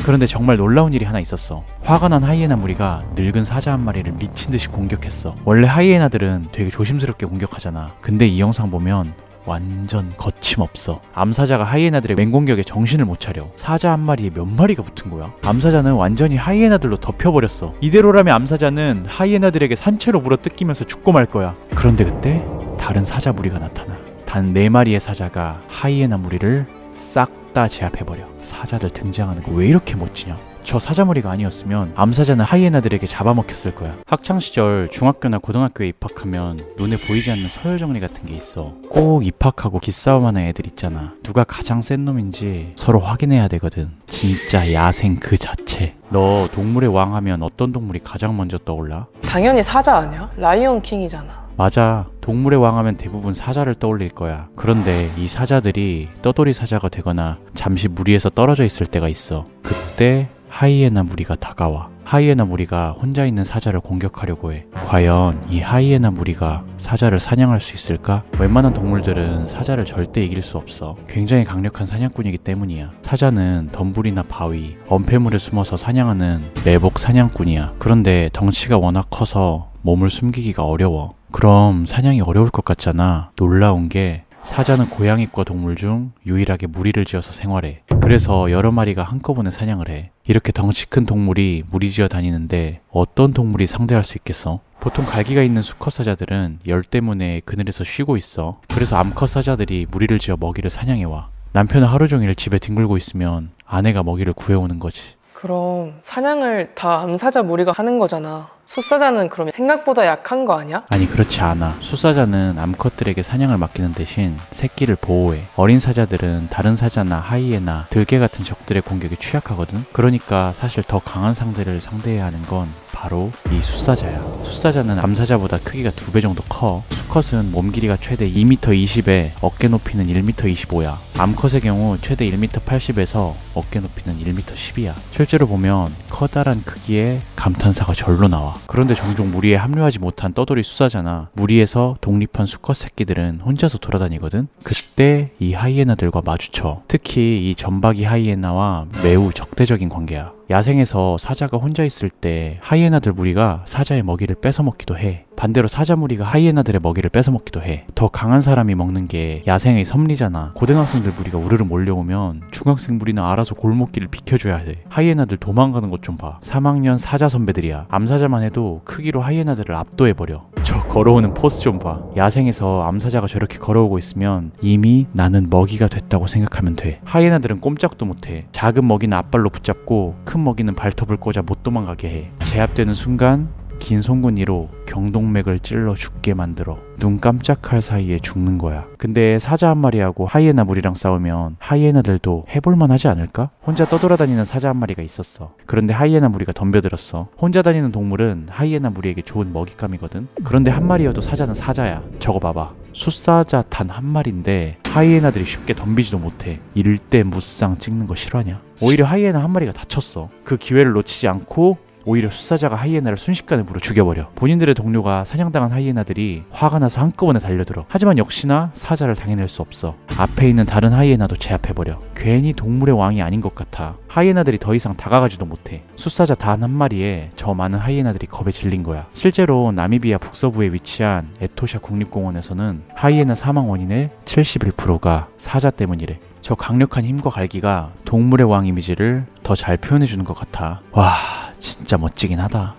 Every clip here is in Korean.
그런데 정말 놀라운 일이 하나 있었어. 화가 난 하이에나 무리가 늙은 사자 한 마리를 미친듯이 공격했어. 원래 하이에나들은 되게 조심스럽게 공격하잖아. 근데 이 영상 보면 완전 거침없어. 암사자가 하이에나들의 맹공격에 정신을 못 차려. 사자 한 마리에 몇 마리가 붙은 거야. 암사자는 완전히 하이에나들로 덮여버렸어. 이대로라면 암사자는 하이에나들에게 산채로 물어뜯기면서 죽고 말 거야. 그런데 그때 다른 사자 무리가 나타나. 단 4마리의 사자가 하이에나 무리를 싹 다 제압해버려. 사자들 등장하는 거 왜 이렇게 멋지냐. 저 사자무리가 아니었으면 암사자는 하이에나들에게 잡아먹혔을 거야. 학창시절 중학교나 고등학교에 입학하면 눈에 보이지 않는 서열정리 같은 게 있어. 꼭 입학하고 기싸움하는 애들 있잖아. 누가 가장 센 놈인지 서로 확인해야 되거든. 진짜 야생 그 자체. 너 동물의 왕 하면 어떤 동물이 가장 먼저 떠올라? 당연히 사자 아니야? 라이온 킹이잖아. 맞아. 동물의 왕 하면 대부분 사자를 떠올릴 거야. 그런데 이 사자들이 떠돌이 사자가 되거나 잠시 무리에서 떨어져 있을 때가 있어. 그때 하이에나 무리가 다가와. 하이에나 무리가 혼자 있는 사자를 공격하려고 해. 과연 이 하이에나 무리가 사자를 사냥할 수 있을까? 웬만한 동물들은 사자를 절대 이길 수 없어. 굉장히 강력한 사냥꾼이기 때문이야. 사자는 덤불이나 바위, 엄폐물에 숨어서 사냥하는 매복 사냥꾼이야. 그런데 덩치가 워낙 커서 몸을 숨기기가 어려워. 그럼 사냥이 어려울 것 같잖아. 놀라운 게 사자는 고양이과 동물 중 유일하게 무리를 지어서 생활해. 그래서 여러 마리가 한꺼번에 사냥을 해. 이렇게 덩치 큰 동물이 무리지어 다니는데 어떤 동물이 상대할 수 있겠어? 보통 갈기가 있는 수컷 사자들은 열 때문에 그늘에서 쉬고 있어. 그래서 암컷 사자들이 무리를 지어 먹이를 사냥해와. 남편은 하루 종일 집에 뒹굴고 있으면 아내가 먹이를 구해오는 거지. 그럼 사냥을 다 암사자 무리가 하는 거잖아. 숫사자는 그러면 생각보다 약한 거 아니야? 아니 그렇지 않아. 숫사자는 암컷들에게 사냥을 맡기는 대신 새끼를 보호해. 어린 사자들은 다른 사자나 하이에나, 들개 같은 적들의 공격에 취약하거든. 그러니까 사실 더 강한 상대를 상대해야 하는 건 바로 이 숫사자야. 숫사자는 암사자보다 크기가 2배 정도 커. 수컷은 몸 길이가 최대 2m 20에 어깨 높이는 1m 25야. 암컷의 경우 최대 1m 80에서 어깨 높이는 1m 10이야. 실제로 보면 커다란 크기의 감탄사가 절로 나와. 그런데 종종 무리에 합류하지 못한 떠돌이 수사자나 무리에서 독립한 수컷 새끼들은 혼자서 돌아다니거든. 그때 이 하이에나들과 마주쳐. 특히 이 점박이 하이에나와 매우 적대적인 관계야. 야생에서 사자가 혼자 있을 때 하이에나들 무리가 사자의 먹이를 뺏어먹기도 해. 반대로 사자 무리가 하이에나들의 먹이를 뺏어먹기도 해. 더 강한 사람이 먹는 게 야생의 섭리잖아. 고등학생들 무리가 우르르 몰려오면 중학생 무리는 알아서 골목길을 비켜줘야 돼. 하이에나들 도망가는 것 좀 봐. 3학년 사자 선배들이야. 암사자만 해도 크기로 하이에나들을 압도해버려. 저 걸어오는 포스 좀 봐. 야생에서 암사자가 저렇게 걸어오고 있으면 이미 나는 먹이가 됐다고 생각하면 돼. 하이에나들은 꼼짝도 못해. 작은 먹이는 앞발로 붙잡고 큰 먹이는 발톱을 꽂아 못 도망가게 해. 제압되는 순간 긴 송곳니로 경동맥을 찔러 죽게 만들어. 눈 깜짝할 사이에 죽는 거야. 근데 사자 한 마리하고 하이에나 무리랑 싸우면 하이에나들도 해볼만 하지 않을까? 혼자 떠돌아다니는 사자 한 마리가 있었어. 그런데 하이에나 무리가 덤벼들었어. 혼자 다니는 동물은 하이에나 무리에게 좋은 먹잇감이거든. 그런데 한 마리여도 사자는 사자야. 저거 봐봐. 숫사자 단 한 마리인데 하이에나들이 쉽게 덤비지도 못해. 일대 무쌍 찍는 거 실화냐? 오히려 하이에나 한 마리가 다쳤어. 그 기회를 놓치지 않고 오히려 숫사자가 하이에나를 순식간에 물어 죽여버려. 본인들의 동료가 사냥당한 하이에나들이 화가 나서 한꺼번에 달려들어. 하지만 역시나 사자를 당해낼 수 없어. 앞에 있는 다른 하이에나도 제압해버려. 괜히 동물의 왕이 아닌 것 같아. 하이에나들이 더 이상 다가가지도 못해. 숫사자 단 한 마리에 저 많은 하이에나들이 겁에 질린 거야. 실제로 나미비아 북서부에 위치한 에토샤 국립공원에서는 하이에나 사망 원인의 71%가 사자 때문이래. 저 강력한 힘과 갈기가 동물의 왕 이미지를 더 잘 표현해주는 것 같아. 와, 진짜 멋지긴 하다.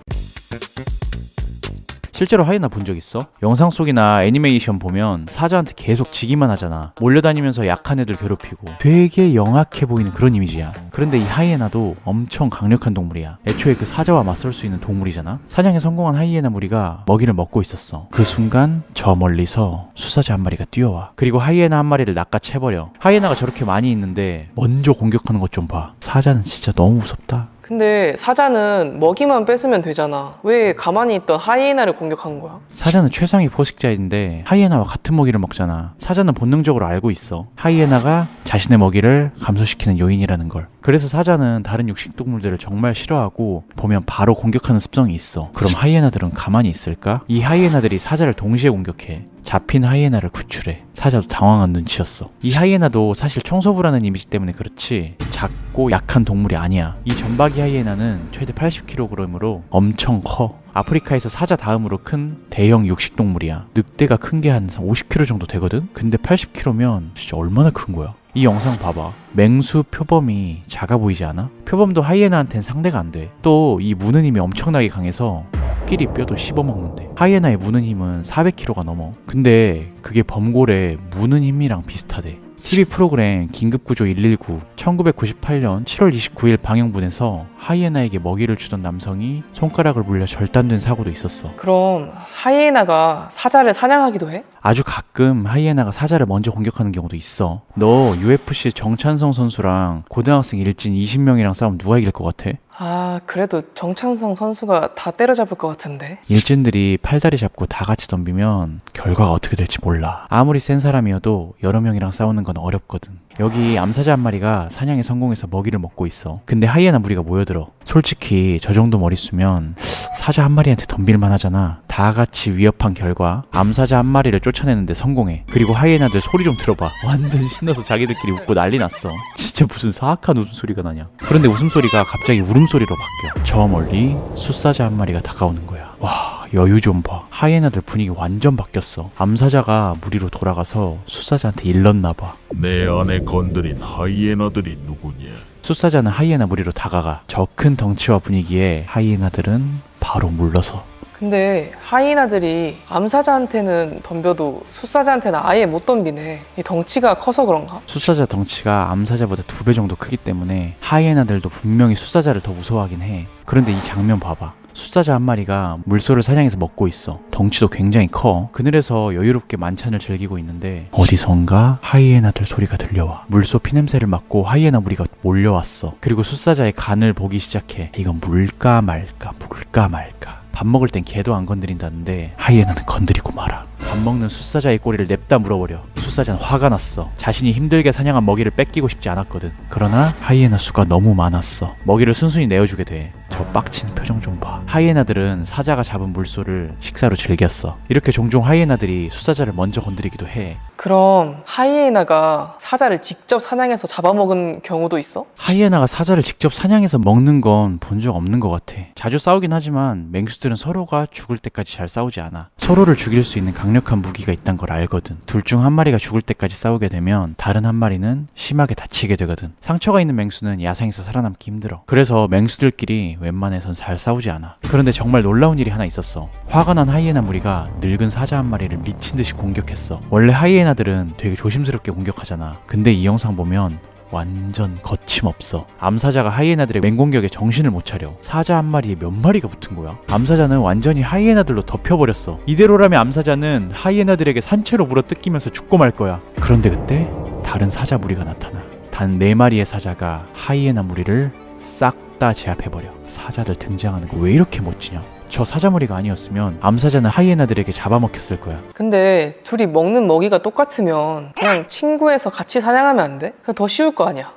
실제로 하이에나 본 적 있어? 영상 속이나 애니메이션 보면 사자한테 계속 지기만 하잖아. 몰려다니면서 약한 애들 괴롭히고 되게 영악해 보이는 그런 이미지야. 그런데 이 하이에나도 엄청 강력한 동물이야. 애초에 그 사자와 맞설 수 있는 동물이잖아. 사냥에 성공한 하이에나 무리가 먹이를 먹고 있었어. 그 순간 저 멀리서 수사자 한 마리가 뛰어와. 그리고 하이에나 한 마리를 낚아채버려. 하이에나가 저렇게 많이 있는데 먼저 공격하는 것 좀 봐. 사자는 진짜 너무 무섭다. 근데 사자는 먹이만 뺏으면 되잖아. 왜 가만히 있던 하이에나를 공격한 거야? 사자는 최상위 포식자인데 하이에나와 같은 먹이를 먹잖아. 사자는 본능적으로 알고 있어. 하이에나가 자신의 먹이를 감소시키는 요인이라는 걸. 그래서 사자는 다른 육식동물들을 정말 싫어하고 보면 바로 공격하는 습성이 있어. 그럼 하이에나들은 가만히 있을까? 이 하이에나들이 사자를 동시에 공격해. 잡힌 하이에나를 구출해. 사자도 당황한 눈치였어. 이 하이에나도 사실 청소부라는 이미지 때문에 그렇지 작고 약한 동물이 아니야. 이 점박이 하이에나는 최대 80kg으로 엄청 커. 아프리카에서 사자 다음으로 큰 대형 육식동물이야. 늑대가 큰 게 한 50kg 정도 되거든? 근데 80kg면 진짜 얼마나 큰 거야? 이 영상 봐봐. 맹수 표범이 작아 보이지 않아? 표범도 하이에나한텐 상대가 안 돼. 또 이 무는 힘이 엄청나게 강해서 코끼리 뼈도 씹어먹는데. 하이에나의 무는 힘은 400kg가 넘어. 근데 그게 범골의 무는 힘이랑 비슷하대. TV 프로그램 긴급구조 119 1998년 7월 29일 방영분에서 하이에나에게 먹이를 주던 남성이 손가락을 물려 절단된 사고도 있었어. 그럼 하이에나가 사자를 사냥하기도 해? 아주 가끔 하이에나가 사자를 먼저 공격하는 경우도 있어. 너 UFC 정찬성 선수랑 고등학생 일진 20명이랑 싸우면 누가 이길 것 같아? 아, 그래도 정찬성 선수가 다 때려잡을 것 같은데. 일진들이 팔다리 잡고 다 같이 덤비면 결과가 어떻게 될지 몰라. 아무리 센 사람이어도 여러 명이랑 싸우는 건 어렵거든. 여기 암사자 한 마리가 사냥에 성공해서 먹이를 먹고 있어. 근데 하이에나 무리가 모여들어. 솔직히 저 정도 머릿수면 사자 한 마리한테 덤빌만 하잖아. 다 같이 위협한 결과 암사자 한 마리를 쫓아내는데 성공해. 그리고 하이에나들 소리 좀 들어봐. 완전 신나서 자기들끼리 웃고 난리 났어. 진짜 무슨 사악한 웃음소리가 나냐. 그런데 웃음소리가 갑자기 울음소리로 바뀌어. 저 멀리 숫사자 한 마리가 다가오는 거야. 와, 여유 좀 봐. 하이에나들 분위기 완전 바뀌었어. 암사자가 무리로 돌아가서 숫사자한테 일렀나 봐. 내 안에 건드린 하이에나들이 누구냐? 숫사자는 하이에나 무리로 다가가. 저 큰 덩치와 분위기에 하이에나들은 바로 물러서. 근데 하이에나들이 암사자한테는 덤벼도 숫사자한테는 아예 못 덤비네. 이 덩치가 커서 그런가? 숫사자 덩치가 암사자보다 2배 정도 크기 때문에 하이에나들도 분명히 숫사자를 더 무서워하긴 해. 그런데 이 장면 봐봐. 숫사자 한 마리가 물소를 사냥해서 먹고 있어. 덩치도 굉장히 커. 그늘에서 여유롭게 만찬을 즐기고 있는데 어디선가 하이에나들 소리가 들려와. 물소 피냄새를 맡고 하이에나 무리가 몰려왔어. 그리고 숫사자의 간을 보기 시작해. 이건 물까 말까 물까 말까. 밥 먹을 땐 개도 안 건드린다는데 하이에나는 건드리고 말아. 밥 먹는 숫사자의 꼬리를 냅다 물어버려. 숫사자는 화가 났어. 자신이 힘들게 사냥한 먹이를 뺏기고 싶지 않았거든. 그러나 하이에나 수가 너무 많았어. 먹이를 순순히 내어주게 돼. 저 빡친 표정 좀 봐. 하이에나들은 사자가 잡은 물소를 식사로 즐겼어. 이렇게 종종 하이에나들이 숫사자를 먼저 건드리기도 해. 그럼 하이에나가 사자를 직접 사냥해서 잡아먹은 경우도 있어? 하이에나가 사자를 직접 사냥해서 먹는 건 본 적 없는 것 같아. 자주 싸우긴 하지만 맹수들은 서로가 죽을 때까지 잘 싸우지 않아. 서로를 죽일 수 있는 강력한 무기가 있단 걸 알거든. 둘 중 한 마리가 죽을 때까지 싸우게 되면 다른 한 마리는 심하게 다치게 되거든. 상처가 있는 맹수는 야생에서 살아남기 힘들어. 그래서 맹수들끼리 웬만해선 잘 싸우지 않아. 그런데 정말 놀라운 일이 하나 있었어. 화가 난 하이에나 무리가 늙은 사자 한 마리를 미친 듯이 공격했어. 원래 하이에나들은 되게 조심스럽게 공격하잖아. 근데 이 영상 보면 완전 거침없어. 암사자가 하이에나들의 맹공격에 정신을 못 차려. 사자 한 마리에 몇 마리가 붙은 거야. 암사자는 완전히 하이에나들로 덮여버렸어. 이대로라면 암사자는 하이에나들에게 산채로 물어 뜯기면서 죽고 말 거야. 그런데 그때 다른 사자 무리가 나타나. 단 4마리의 사자가 하이에나 무리를 싹 다 제압해버려. 사자들 등장하는 거 왜 이렇게 멋지냐. 저 사자 무리가 아니었으면 암사자는 하이에나들에게 잡아먹혔을 거야. 근데 둘이 먹는 먹이가 똑같으면 그냥 친구해서 같이 사냥하면 안 돼? 그거 더 쉬울 거 아니야.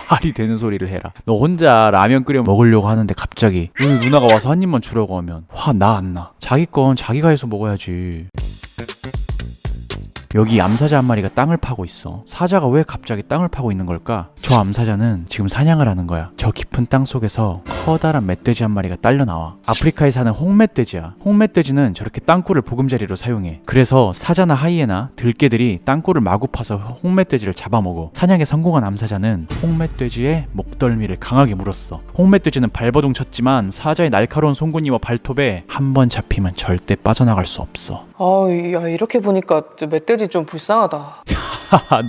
말이 되는 소리를 해라. 너 혼자 라면 끓여 먹으려고 하는데 갑자기 오늘 누나가 와서 한 입만 주라고 하면 화 나 안 나? 자기 건 자기가 해서 먹어야지. 여기 암사자 한 마리가 땅을 파고 있어. 사자가 왜 갑자기 땅을 파고 있는 걸까? 저 암사자는 지금 사냥을 하는 거야. 저 깊은 땅 속에서 커다란 멧돼지 한 마리가 딸려 나와. 아프리카에 사는 홍멧돼지야. 홍멧돼지는 저렇게 땅굴을 보금자리로 사용해. 그래서 사자나 하이에나, 들개들이 땅굴을 마구 파서 홍멧돼지를 잡아먹어. 사냥에 성공한 암사자는 홍멧돼지의 목덜미를 강하게 물었어. 홍멧돼지는 발버둥 쳤지만 사자의 날카로운 송곳니와 발톱에 한 번 잡히면 절대 빠져나갈 수 없어. 야, 이렇게 보니까 멧돼지 좀 불쌍하다.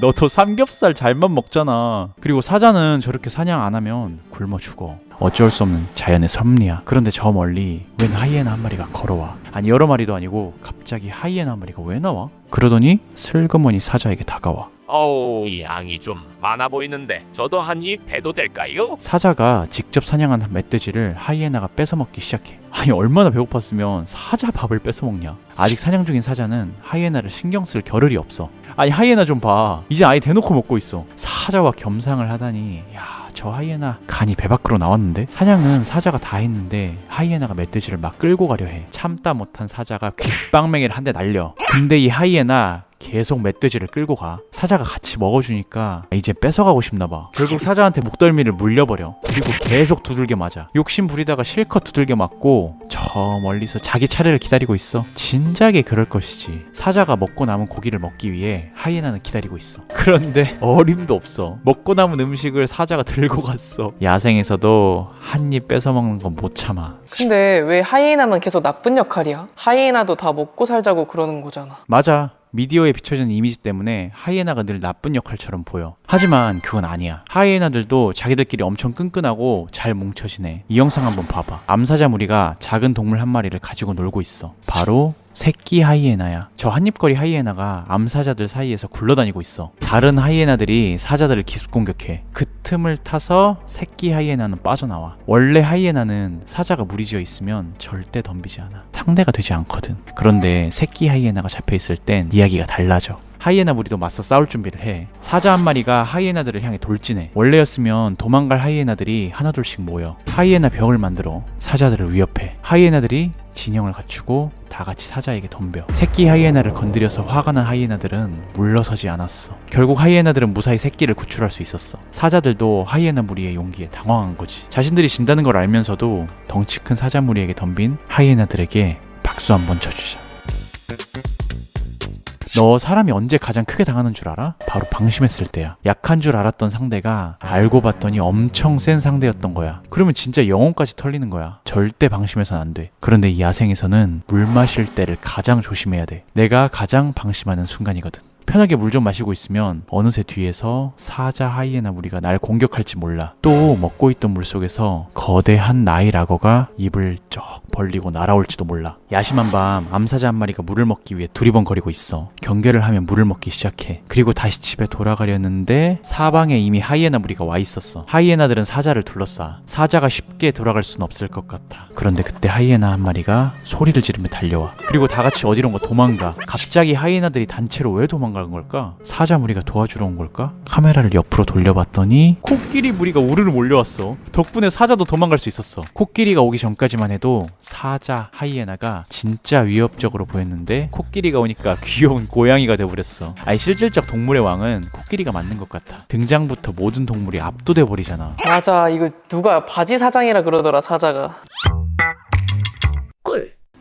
너도 삼겹살 잘만 먹잖아. 그리고 사자는 저렇게 사냥 안 하면 굶어 죽어. 어쩔 수 없는 자연의 섭리야. 그런데 저 멀리 웬 하이에나 한 마리가 걸어와. 아니 여러 마리도 아니고 갑자기 하이에나 한 마리가 왜 나와? 그러더니 슬그머니 사자에게 다가와. 어우, 이 양이 좀 많아 보이는데 저도 한 입 해도 될까요? 사자가 직접 사냥한 멧돼지를 하이에나가 뺏어먹기 시작해. 아니 얼마나 배고팠으면 사자 밥을 뺏어먹냐. 아직 사냥 중인 사자는 하이에나를 신경 쓸 겨를이 없어. 아니 하이에나 좀 봐. 이제 아예 대놓고 먹고 있어. 사자와 겸상을 하다니 야 저 하이에나 간이 배 밖으로 나왔는데? 사냥은 사자가 다 했는데 하이에나가 멧돼지를 막 끌고 가려 해. 참다 못한 사자가 귓방맹이를 한 대 날려. 근데 이 하이에나 계속 멧돼지를 끌고 가. 사자가 같이 먹어주니까 이제 뺏어가고 싶나봐. 결국 사자한테 목덜미를 물려버려. 그리고 계속 두들겨 맞아. 욕심 부리다가 실컷 두들겨 맞고 저 멀리서 자기 차례를 기다리고 있어. 진작에 그럴 것이지. 사자가 먹고 남은 고기를 먹기 위해 하이에나는 기다리고 있어. 그런데 어림도 없어. 먹고 남은 음식을 사자가 들고 갔어. 야생에서도 한 입 뺏어 먹는 건 못 참아. 근데 왜 하이에나만 계속 나쁜 역할이야? 하이에나도 다 먹고 살자고 그러는 거잖아. 맞아. 미디어에 비춰지는 이미지 때문에 하이에나가 늘 나쁜 역할처럼 보여. 하지만 그건 아니야. 하이에나들도 자기들끼리 엄청 끈끈하고 잘 뭉쳐 지내. 이 영상 한번 봐봐. 암사자 무리가 작은 동물 한 마리를 가지고 놀고 있어. 바로 새끼 하이에나야. 저 한입거리 하이에나가 암사자들 사이에서 굴러다니고 있어. 다른 하이에나들이 사자들을 기습 공격해. 그 틈을 타서 새끼 하이에나는 빠져나와. 원래 하이에나는 사자가 무리지어 있으면 절대 덤비지 않아. 상대가 되지 않거든. 그런데 새끼 하이에나가 잡혀있을 땐 이야기가 달라져. 하이에나 무리도 맞서 싸울 준비를 해. 사자 한 마리가 하이에나들을 향해 돌진해. 원래였으면 도망갈 하이에나들이 하나둘씩 모여 하이에나 벽을 만들어 사자들을 위협해. 하이에나들이 진영을 갖추고 다 같이 사자에게 덤벼. 새끼 하이에나를 건드려서 화가 난 하이에나들은 물러서지 않았어. 결국 하이에나들은 무사히 새끼를 구출할 수 있었어. 사자들도 하이에나 무리의 용기에 당황한 거지. 자신들이 진다는 걸 알면서도 덩치 큰 사자 무리에게 덤빈 하이에나들에게 박수 한번 쳐주자. 너 사람이 언제 가장 크게 당하는 줄 알아? 바로 방심했을 때야. 약한 줄 알았던 상대가 알고 봤더니 엄청 센 상대였던 거야. 그러면 진짜 영혼까지 털리는 거야. 절대 방심해선 안 돼. 그런데 이 야생에서는 물 마실 때를 가장 조심해야 돼. 내가 가장 방심하는 순간이거든. 편하게 물 좀 마시고 있으면 어느새 뒤에서 사자 하이에나 무리가 날 공격할지 몰라. 또 먹고 있던 물속에서 거대한 나일 악어가 입을 쩍 벌리고 날아올지도 몰라. 야심한 밤 암사자 한 마리가 물을 먹기 위해 두리번거리고 있어. 경계를 하면 물을 먹기 시작해. 그리고 다시 집에 돌아가려는데 사방에 이미 하이에나 무리가 와 있었어. 하이에나들은 사자를 둘러싸. 사자가 쉽게 돌아갈 수는 없을 것 같아. 그런데 그때 하이에나 한 마리가 소리를 지르며 달려와. 그리고 다 같이 어디론가 도망가. 갑자기 하이에나들이 단체로 왜 도망가는 걸까? 사자 무리가 도와주러 온 걸까? 카메라를 옆으로 돌려봤더니 코끼리 무리가 우르르 몰려왔어. 덕분에 사자도 도망갈 수 있었어. 코끼리가 오기 전까지만 해도 사자 하이에나가 진짜 위협적으로 보였는데 코끼리가 오니까 귀여운 고양이가 돼버렸어. 아니 실질적 동물의 왕은 코끼리가 맞는 것 같아. 등장부터 모든 동물이 압도돼 버리잖아. 맞아, 이거 누가 바지 사장이라 그러더라, 사자가.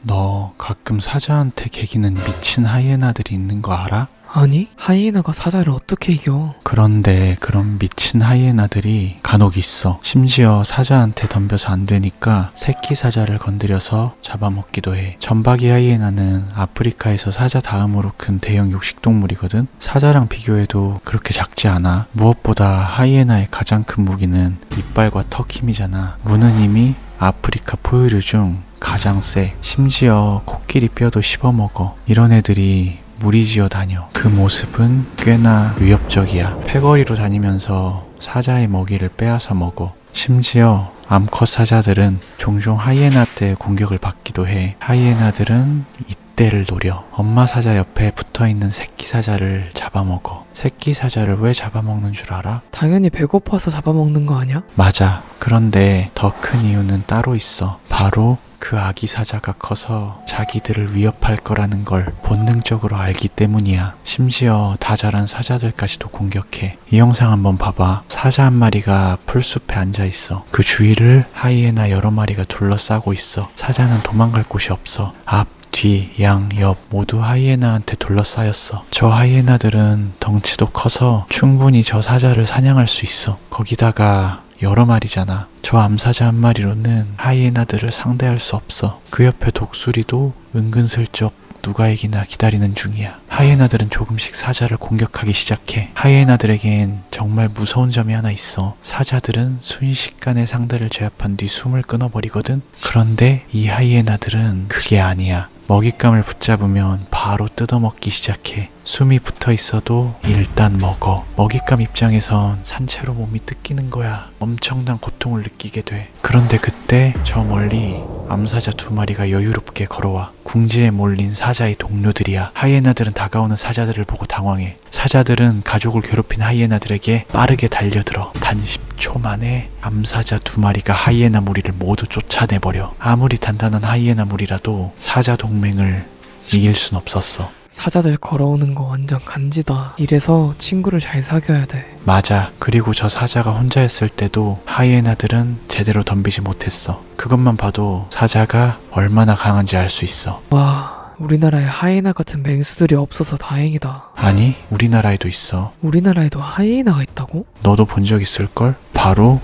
너 가끔 사자한테 개기는 미친 하이에나들이 있는 거 알아? 아니, 하이에나가 사자를 어떻게 이겨? 그런데 그런 미친 하이에나들이 간혹 있어. 심지어 사자한테 덤벼서 안 되니까 새끼 사자를 건드려서 잡아먹기도 해. 점박이 하이에나는 아프리카에서 사자 다음으로 큰 대형 육식동물이거든. 사자랑 비교해도 그렇게 작지 않아. 무엇보다 하이에나의 가장 큰 무기는 이빨과 턱 힘이잖아. 무는 힘이 아프리카 포유류 중 가장 세. 심지어 코끼리 뼈도 씹어먹어. 이런 애들이 무리지어 다녀. 그 모습은 꽤나 위협적이야. 패거리로 다니면서 사자의 먹이를 빼앗아 먹어. 심지어 암컷 사자들은 종종 하이에나 때 공격을 받기도 해. 하이에나들은 이때를 노려. 엄마 사자 옆에 붙어있는 새끼 사자를 잡아먹어. 새끼 사자를 왜 잡아먹는 줄 알아? 당연히 배고파서 잡아먹는 거 아니야? 맞아. 그런데 더 큰 이유는 따로 있어. 바로 그 아기 사자가 커서 자기들을 위협할 거라는 걸 본능적으로 알기 때문이야. 심지어 다 자란 사자들까지도 공격해. 이 영상 한번 봐봐. 사자 한 마리가 풀숲에 앉아있어. 그 주위를 하이에나 여러 마리가 둘러싸고 있어. 사자는 도망갈 곳이 없어. 앞, 뒤, 양, 옆 모두 하이에나한테 둘러싸였어. 저 하이에나들은 덩치도 커서 충분히 저 사자를 사냥할 수 있어. 거기다가 여러 마리잖아. 저 암사자 한 마리로는 하이에나들을 상대할 수 없어. 그 옆에 독수리도 은근슬쩍 누가 이기나 기다리는 중이야. 하이에나들은 조금씩 사자를 공격하기 시작해. 하이에나들에겐 정말 무서운 점이 하나 있어. 사자들은 순식간에 상대를 제압한 뒤 숨을 끊어버리거든. 그런데 이 하이에나들은 그게 아니야. 먹잇감을 붙잡으면 바로 뜯어먹기 시작해. 숨이 붙어 있어도 일단 먹어. 먹잇감 입장에선 산채로 몸이 뜯기는 거야. 엄청난 고통을 느끼게 돼. 그런데 그때 저 멀리 암사자 두 마리가 여유롭게 걸어와. 궁지에 몰린 사자의 동료들이야. 하이에나들은 다가오는 사자들을 보고 당황해. 사자들은 가족을 괴롭힌 하이에나들에게 빠르게 달려들어. 단 초 만에 암사자 2마리가 하이에나 무리를 모두 쫓아내버려. 아무리 단단한 하이에나 무리라도 사자 동맹을 이길 순 없었어. 사자들 걸어오는 거 완전 간지다. 이래서 친구를 잘 사귀어야 돼. 맞아. 그리고 저 사자가 혼자였을 때도 하이에나들은 제대로 덤비지 못했어. 그것만 봐도 사자가 얼마나 강한지 알 수 있어. 와, 우리나라에 하이에나 같은 맹수들이 없어서 다행이다. 아니, 우리나라에도 있어. 우리나라에도 하이에나가 있다고? 너도 본 적 있을걸? 바로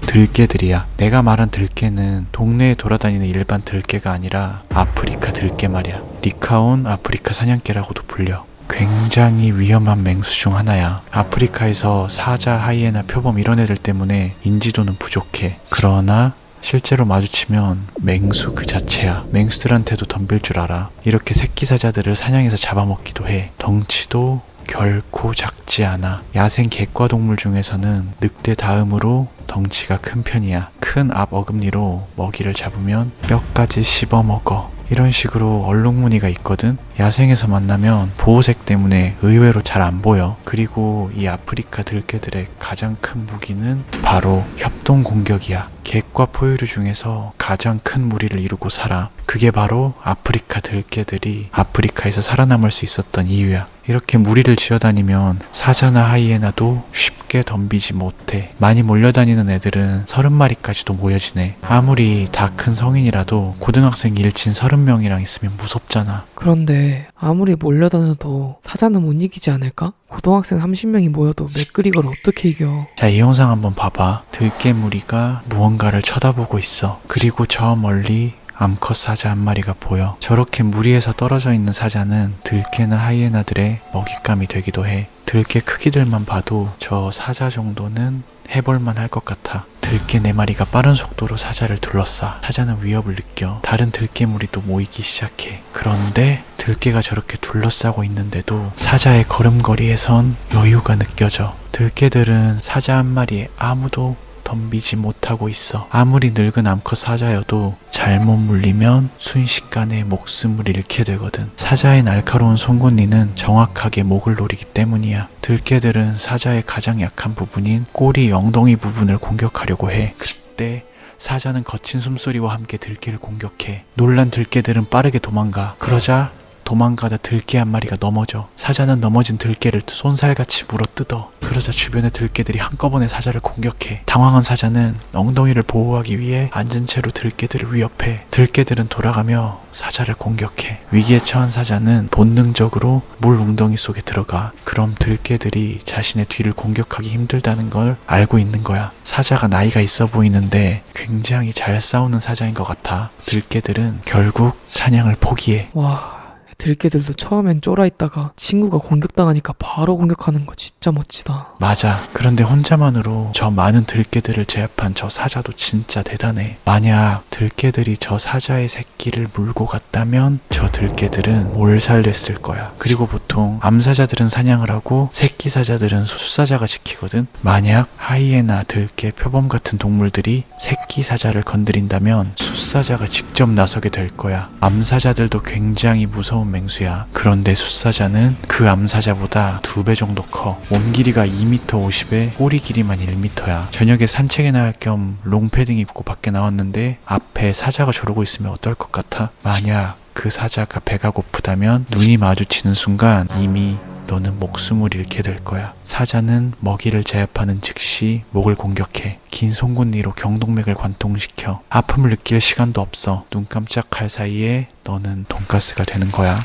들개들이야. 내가 말한 들개는 동네에 돌아다니는 일반 들개가 아니라 아프리카 들개 말이야. 리카온 아프리카 사냥개라고도 불려. 굉장히 위험한 맹수 중 하나야. 아프리카에서 사자, 하이에나, 표범 이런 애들 때문에 인지도는 부족해. 그러나 실제로 마주치면 맹수 그 자체야. 맹수들한테도 덤빌 줄 알아. 이렇게 새끼 사자들을 사냥해서 잡아먹기도 해. 덩치도 결코 작지 않아. 야생 객과 동물 중에서는 늑대 다음으로 덩치가 큰 편이야. 큰 앞 어금니로 먹이를 잡으면 뼈까지 씹어먹어. 이런 식으로 얼룩무늬가 있거든. 야생에서 만나면 보호색 때문에 의외로 잘 안 보여. 그리고 이 아프리카 들개들의 가장 큰 무기는 바로 협동 공격이야. 객과 포유류 중에서 가장 큰 무리를 이루고 살아. 그게 바로 아프리카 들개들이 아프리카에서 살아남을 수 있었던 이유야. 이렇게 무리를 지어다니면 사자나 하이에나도 쉽게 덤비지 못해. 많이 몰려다니는 애들은 30마리까지도 모여지네. 아무리 다 큰 성인이라도 고등학생 일진 30명이랑 있으면 무섭잖아. 그런데 아무리 몰려다녀도 사자는 못 이기지 않을까? 고등학생 30명이 모여도 맥그리거를 어떻게 이겨? 자, 이 영상 한번 봐봐. 들개 무리가 무언가를 쳐다보고 있어. 그리고 저 멀리 암컷 사자 한 마리가 보여. 저렇게 무리에서 떨어져 있는 사자는 들개나 하이에나들의 먹잇감이 되기도 해. 들개 크기들만 봐도 저 사자 정도는 해볼만 할 것 같아. 들개 4마리가 빠른 속도로 사자를 둘러싸. 사자는 위협을 느껴. 다른 들개 무리도 모이기 시작해. 그런데 들개가 저렇게 둘러싸고 있는데도 사자의 걸음걸이에선 여유가 느껴져. 들개들은 사자 한 마리에 아무도 덤비지 못하고 있어. 아무리 늙은 암컷 사자여도 잘못 물리면 순식간에 목숨을 잃게 되거든. 사자의 날카로운 송곳니는 정확하게 목을 노리기 때문이야. 들개들은 사자의 가장 약한 부분인 꼬리 엉덩이 부분을 공격하려고 해. 그때 사자는 거친 숨소리와 함께 들개를 공격해. 놀란 들개들은 빠르게 도망가. 그러자 도망가다 들개 한 마리가 넘어져. 사자는 넘어진 들개를 손살같이 물어뜯어. 그러자 주변의 들개들이 한꺼번에 사자를 공격해. 당황한 사자는 엉덩이를 보호하기 위해 앉은 채로 들개들을 위협해. 들개들은 돌아가며 사자를 공격해. 위기에 처한 사자는 본능적으로 물 웅덩이 속에 들어가. 그럼 들개들이 자신의 뒤를 공격하기 힘들다는 걸 알고 있는 거야. 사자가 나이가 있어 보이는데 굉장히 잘 싸우는 사자인 것 같아. 들개들은 결국 사냥을 포기해. 와, 들개들도 처음엔 쫄아있다가 친구가 공격당하니까 바로 공격하는 거 진짜 멋지다. 맞아. 그런데 혼자만으로 저 많은 들개들을 제압한 저 사자도 진짜 대단해. 만약 들개들이 저 사자의 새끼를 물고 갔다면 저 들개들은 몰살됐을 거야. 그리고 보통 암사자들은 사냥을 하고 새끼 사자들은 수사자가 지키거든. 만약 하이에나, 들개, 표범 같은 동물들이 새끼 사자를 건드린다면 수사자가 직접 나서게 될 거야. 암사자들도 굉장히 무서운 맹수야. 그런데 숫사자는 그 암사자보다 2배 정도 커. 몸 길이가 2m 50에 꼬리 길이만 1m야. 저녁에 산책이나 할 겸 롱패딩 입고 밖에 나왔는데 앞에 사자가 저러고 있으면 어떨 것 같아? 만약 그 사자가 배가 고프다면 눈이 마주치는 순간 이미 너는 목숨을 잃게 될 거야. 사자는 먹이를 제압하는 즉시 목을 공격해. 긴 송곳니로 경동맥을 관통시켜. 아픔을 느낄 시간도 없어. 눈 깜짝할 사이에 너는 돈가스가 되는 거야.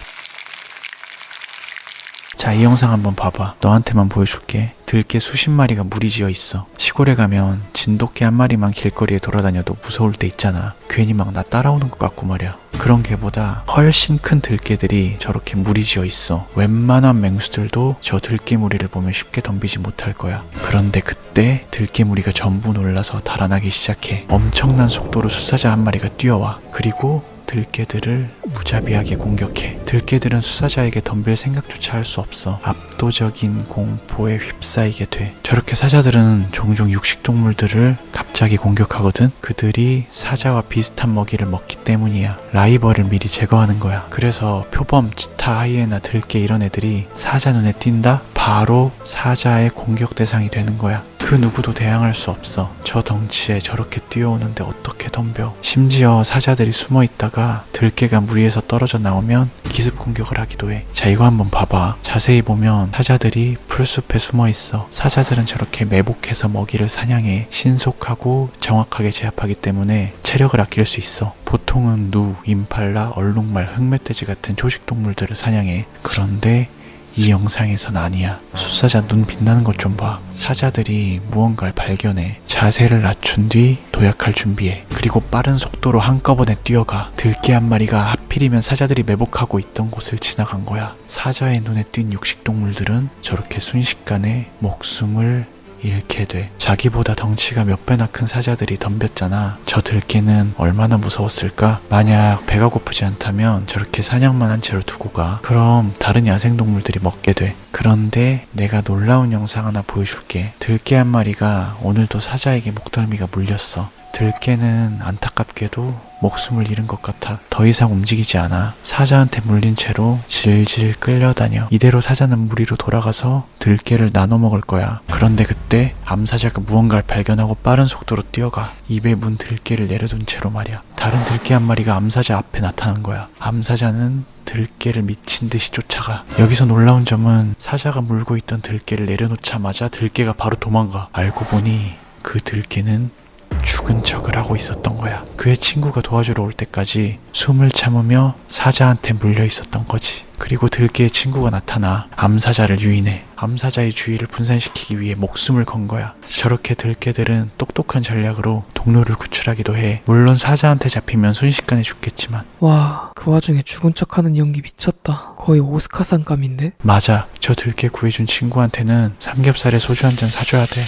자, 이 영상 한번 봐봐. 너한테만 보여줄게. 들개 수십 마리가 무리지어 있어. 시골에 가면 진돗개 한 마리만 길거리에 돌아다녀도 무서울 때 있잖아. 괜히 막 나 따라오는 것 같고 말이야. 그런 개보다 훨씬 큰 들개들이 저렇게 무리지어 있어. 웬만한 맹수들도 저 들개 무리를 보면 쉽게 덤비지 못할 거야. 그런데 그때 들개 무리가 전부 놀라서 달아나기 시작해. 엄청난 속도로 수사자 한 마리가 뛰어와. 그리고 들개들을 무자비하게 공격해. 들개들은 수사자에게 덤빌 생각조차 할 수 없어. 압도적인 공포에 휩싸이게 돼. 저렇게 사자들은 종종 육식동물들을 갑자기 공격하거든. 그들이 사자와 비슷한 먹이를 먹기 때문이야. 라이벌을 미리 제거하는 거야. 그래서 표범, 치타, 하이에나, 들개 이런 애들이 사자 눈에 띈다? 바로 사자의 공격 대상이 되는 거야. 그 누구도 대항할 수 없어. 저 덩치에 저렇게 뛰어오는데 어떻게 덤벼. 심지어 사자들이 숨어 있다가 들개가 무리해서 떨어져 나오면 기습 공격을 하기도 해. 자, 이거 한번 봐봐. 자세히 보면 사자들이 풀숲에 숨어 있어. 사자들은 저렇게 매복해서 먹이를 사냥해 신속하고 정확하게 제압하기 때문에 체력을 아낄 수 있어. 보통은 누, 임팔라, 얼룩말, 흑멧돼지 같은 초식동물들을 사냥해. 그런데 이 영상에선 아니야. 숫사자 눈 빛나는 것 좀 봐. 사자들이 무언가를 발견해. 자세를 낮춘 뒤 도약할 준비해. 그리고 빠른 속도로 한꺼번에 뛰어가. 들개 한 마리가 하필이면 사자들이 매복하고 있던 곳을 지나간 거야. 사자의 눈에 띈 육식동물들은 저렇게 순식간에 목숨을 잃게 돼. 자기보다 덩치가 몇 배나 큰 사자들이 덤볐잖아. 저 들개는 얼마나 무서웠을까? 만약 배가 고프지 않다면 저렇게 사냥만 한 채로 두고 가. 그럼 다른 야생동물들이 먹게 돼. 그런데 내가 놀라운 영상 하나 보여줄게. 들개 한 마리가 오늘도 사자에게 목덜미가 물렸어. 들개는 안타깝게도 목숨을 잃은 것 같아. 더 이상 움직이지 않아. 사자한테 물린 채로 질질 끌려다녀. 이대로 사자는 무리로 돌아가서 들개를 나눠 먹을 거야. 그런데 그때 암사자가 무언가를 발견하고 빠른 속도로 뛰어가. 입에 문 들개를 내려둔 채로 말이야. 다른 들개 한 마리가 암사자 앞에 나타난 거야. 암사자는 들개를 미친 듯이 쫓아가. 여기서 놀라운 점은 사자가 물고 있던 들개를 내려놓자마자 들개가 바로 도망가. 알고 보니 그 들개는 죽은 척을 하고 있었던 거야. 그의 친구가 도와주러 올 때까지 숨을 참으며 사자한테 물려 있었던 거지. 그리고 들개의 친구가 나타나 암사자를 유인해. 암사자의 주의를 분산시키기 위해 목숨을 건 거야. 저렇게 들개들은 똑똑한 전략으로 동료를 구출하기도 해. 물론 사자한테 잡히면 순식간에 죽겠지만. 와, 그 와중에 죽은 척하는 연기 미쳤다. 거의 오스카상감인데? 맞아. 저 들개 구해준 친구한테는 삼겹살에 소주 한 잔 사줘야 돼.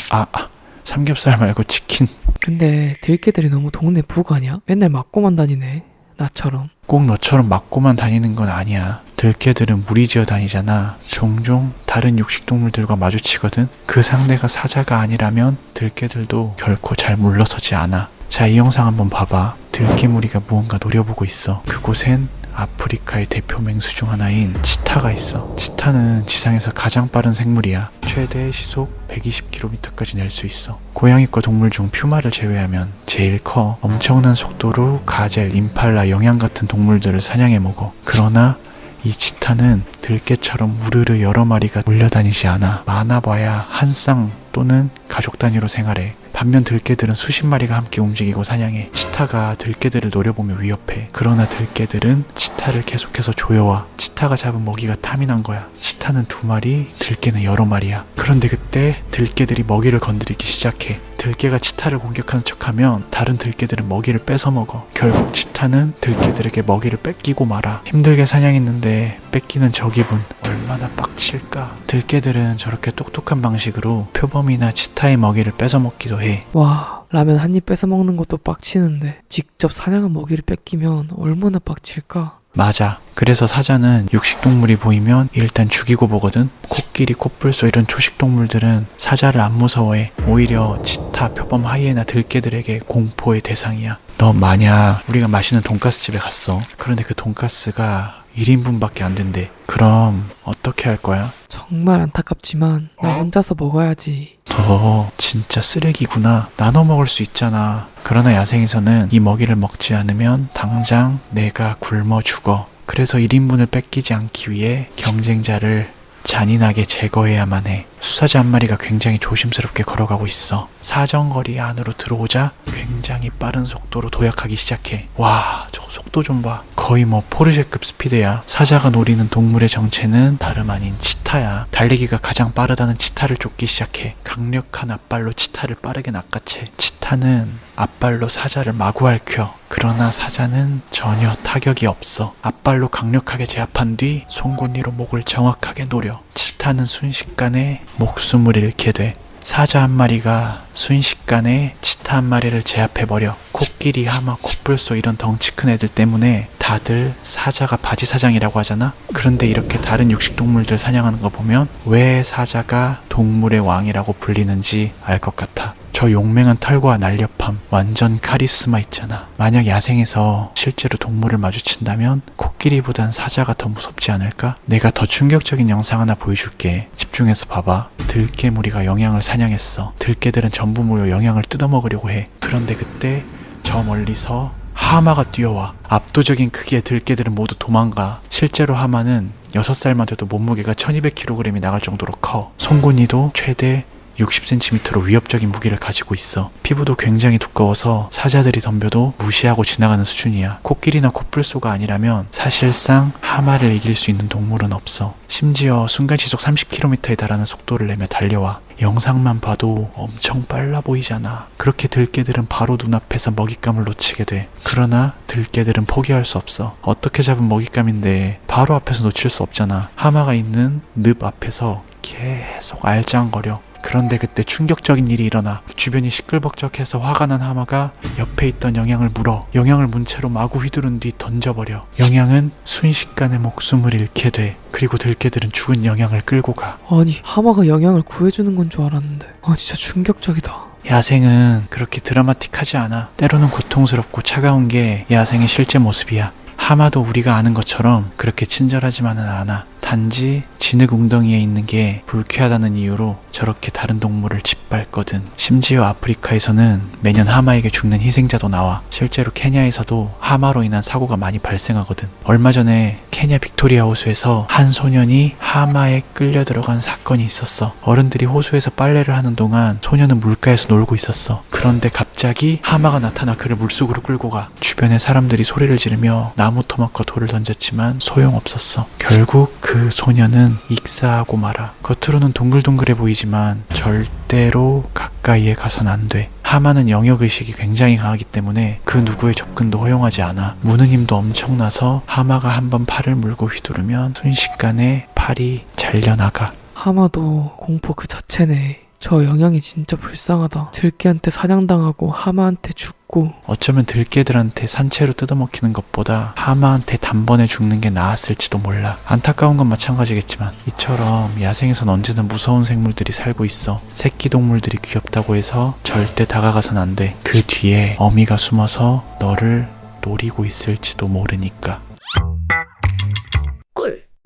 삼겹살 말고 치킨. 근데 들개들이 너무 동네 북 아니야? 맨날 맞고만 다니네. 나처럼. 꼭 너처럼 맞고만 다니는 건 아니야. 들개들은 무리지어 다니잖아. 종종 다른 육식동물들과 마주치거든. 그 상대가 사자가 아니라면 들개들도 결코 잘 물러서지 않아. 자, 이 영상 한번 봐봐. 들개 무리가 무언가 노려보고 있어. 그곳엔 아프리카의 대표 맹수 중 하나인 치타가 있어. 치타는 지상에서 가장 빠른 생물이야. 최대 시속 120km까지 낼 수 있어. 고양이과 동물 중 퓨마를 제외하면 제일 커. 엄청난 속도로 가젤, 임팔라, 영양 같은 동물들을 사냥해 먹어. 그러나 이 치타는 들개처럼 우르르 여러 마리가 몰려다니지 않아. 많아봐야 한 쌍 또는 가족 단위로 생활해. 반면 들개들은 수십 마리가 함께 움직이고 사냥해. 치타가 들개들을 노려보며 위협해. 그러나 들개들은 치타를 계속해서 조여와. 치타가 잡은 먹이가 탐이 난 거야. 치타는 2마리, 들개는 여러 마리야. 그런데 그때 들개들이 먹이를 건드리기 시작해. 들개가 치타를 공격하는 척하면 다른 들개들은 먹이를 뺏어 먹어. 결국 치타는 들개들에게 먹이를 뺏기고 말아. 힘들게 사냥했는데 뺏기는 저 기분 얼마나 빡칠까. 들개들은 저렇게 똑똑한 방식으로 표범이나 치타의 먹이를 뺏어 먹기도 해. 와, 라면 한 입 뺏어 먹는 것도 빡치는데 직접 사냥한 먹이를 뺏기면 얼마나 빡칠까? 맞아. 그래서 사자는 육식동물이 보이면 일단 죽이고 보거든. 코끼리, 코뿔소 이런 초식동물들은 사자를 안 무서워해. 오히려 치타, 표범, 하이에나, 들개들에게 공포의 대상이야. 너 만약 우리가 마시는 돈가스 집에 갔어. 그런데 그 돈가스가 1인분밖에 안 된대. 그럼 어떻게 할 거야? 정말 안타깝지만 나 혼자서 먹어야지. 너 진짜 쓰레기구나. 나눠 먹을 수 있잖아. 그러나 야생에서는 이 먹이를 먹지 않으면 당장 내가 굶어 죽어. 그래서 1인분을 뺏기지 않기 위해 경쟁자를 잔인하게 제거해야만 해. 수사자 한 마리가 굉장히 조심스럽게 걸어가고 있어. 사정거리 안으로 들어오자 굉장히 빠른 속도로 도약하기 시작해. 와, 저거 속도 좀 봐. 거의 뭐 포르쉐급 스피드야. 사자가 노리는 동물의 정체는 다름 아닌 치타야. 달리기가 가장 빠르다는 치타를 쫓기 시작해. 강력한 앞발로 치타를 빠르게 낚아채. 치타는 앞발로 사자를 마구 핥혀. 그러나 사자는 전혀 타격이 없어. 앞발로 강력하게 제압한 뒤 송곳니로 목을 정확하게 노려. 치타는 순식간에 목숨을 잃게 돼. 사자 한 마리가 순식간에 치타 한 마리를 제압해버려. 코끼리, 하마, 코뿔소 이런 덩치 큰 애들 때문에 다들 사자가 바지사장이라고 하잖아. 그런데 이렇게 다른 육식동물들 사냥하는 거 보면 왜 사자가 동물의 왕이라고 불리는지 알 것 같아. 저 용맹한 털과 날렵함, 완전 카리스마 있잖아. 만약 야생에서 실제로 동물을 마주친다면 코끼리보단 사자가 더 무섭지 않을까? 내가 더 충격적인 영상 하나 보여줄게. 집중해서 봐봐. 들깨무리가 영양을 사냥했어. 들깨들은 전부 모여 영양을 뜯어먹으려고 해. 그런데 그때 저 멀리서 하마가 뛰어와. 압도적인 크기의 들깨들은 모두 도망가. 실제로 하마는 6살만 돼도 몸무게가 1200kg이 나갈 정도로 커. 송곳니도 최대 60cm로 위협적인 무게를 가지고 있어. 피부도 굉장히 두꺼워서 사자들이 덤벼도 무시하고 지나가는 수준이야. 코끼리나 코뿔소가 아니라면 사실상 하마를 이길 수 있는 동물은 없어. 심지어 순간시속 30km에 달하는 속도를 내며 달려와. 영상만 봐도 엄청 빨라 보이잖아. 그렇게 들깨들은 바로 눈앞에서 먹잇감을 놓치게 돼. 그러나 들깨들은 포기할 수 없어. 어떻게 잡은 먹잇감인데 바로 앞에서 놓칠 수 없잖아. 하마가 있는 늪 앞에서 계속 알짱거려. 그런데 그때 충격적인 일이 일어나. 주변이 시끌벅적해서 화가 난 하마가 옆에 있던 영양을 물어. 영양을 문 채로 마구 휘두른 뒤 던져버려. 영양은 순식간에 목숨을 잃게 돼. 그리고 들깨들은 죽은 영양을 끌고 가. 아니, 하마가 영양을 구해주는 건 줄 알았는데. 진짜 충격적이다. 야생은 그렇게 드라마틱하지 않아. 때로는 고통스럽고 차가운 게 야생의 실제 모습이야. 하마도 우리가 아는 것처럼 그렇게 친절하지만은 않아. 단지 진흙 웅덩이에 있는 게 불쾌하다는 이유로 저렇게 다른 동물을 짓밟거든. 심지어 아프리카에서는 매년 하마에게 죽는 희생자도 나와. 실제로 케냐에서도 하마로 인한 사고가 많이 발생하거든. 얼마 전에 케냐 빅토리아 호수에서 한 소년이 하마에 끌려 들어간 사건이 있었어. 어른들이 호수에서 빨래를 하는 동안 소년은 물가에서 놀고 있었어. 그런데 갑자기 하마가 나타나 그를 물속으로 끌고 가. 주변의 사람들이 소리를 지르며 나무 토막과 돌을 던졌지만 소용없었어. 결국 그 소년은 익사하고 말아. 겉으로는 동글동글해 보이지만 절대로 가까이에 가선 안 돼. 하마는 영역의식이 굉장히 강하기 때문에 그 누구의 접근도 허용하지 않아. 무는 힘도 엄청나서 하마가 한번 팔을 물고 휘두르면 순식간에 팔이 잘려나가. 하마도 공포 그 자체네. 저 영양이 진짜 불쌍하다. 들깨한테 사냥당하고 하마한테 죽고. 어쩌면 들깨들한테 산채로 뜯어먹히는 것보다 하마한테 단번에 죽는 게 나았을지도 몰라. 안타까운 건 마찬가지겠지만 이처럼 야생에선 언제든 무서운 생물들이 살고 있어. 새끼 동물들이 귀엽다고 해서 절대 다가가선 안 돼. 그 뒤에 어미가 숨어서 너를 노리고 있을지도 모르니까.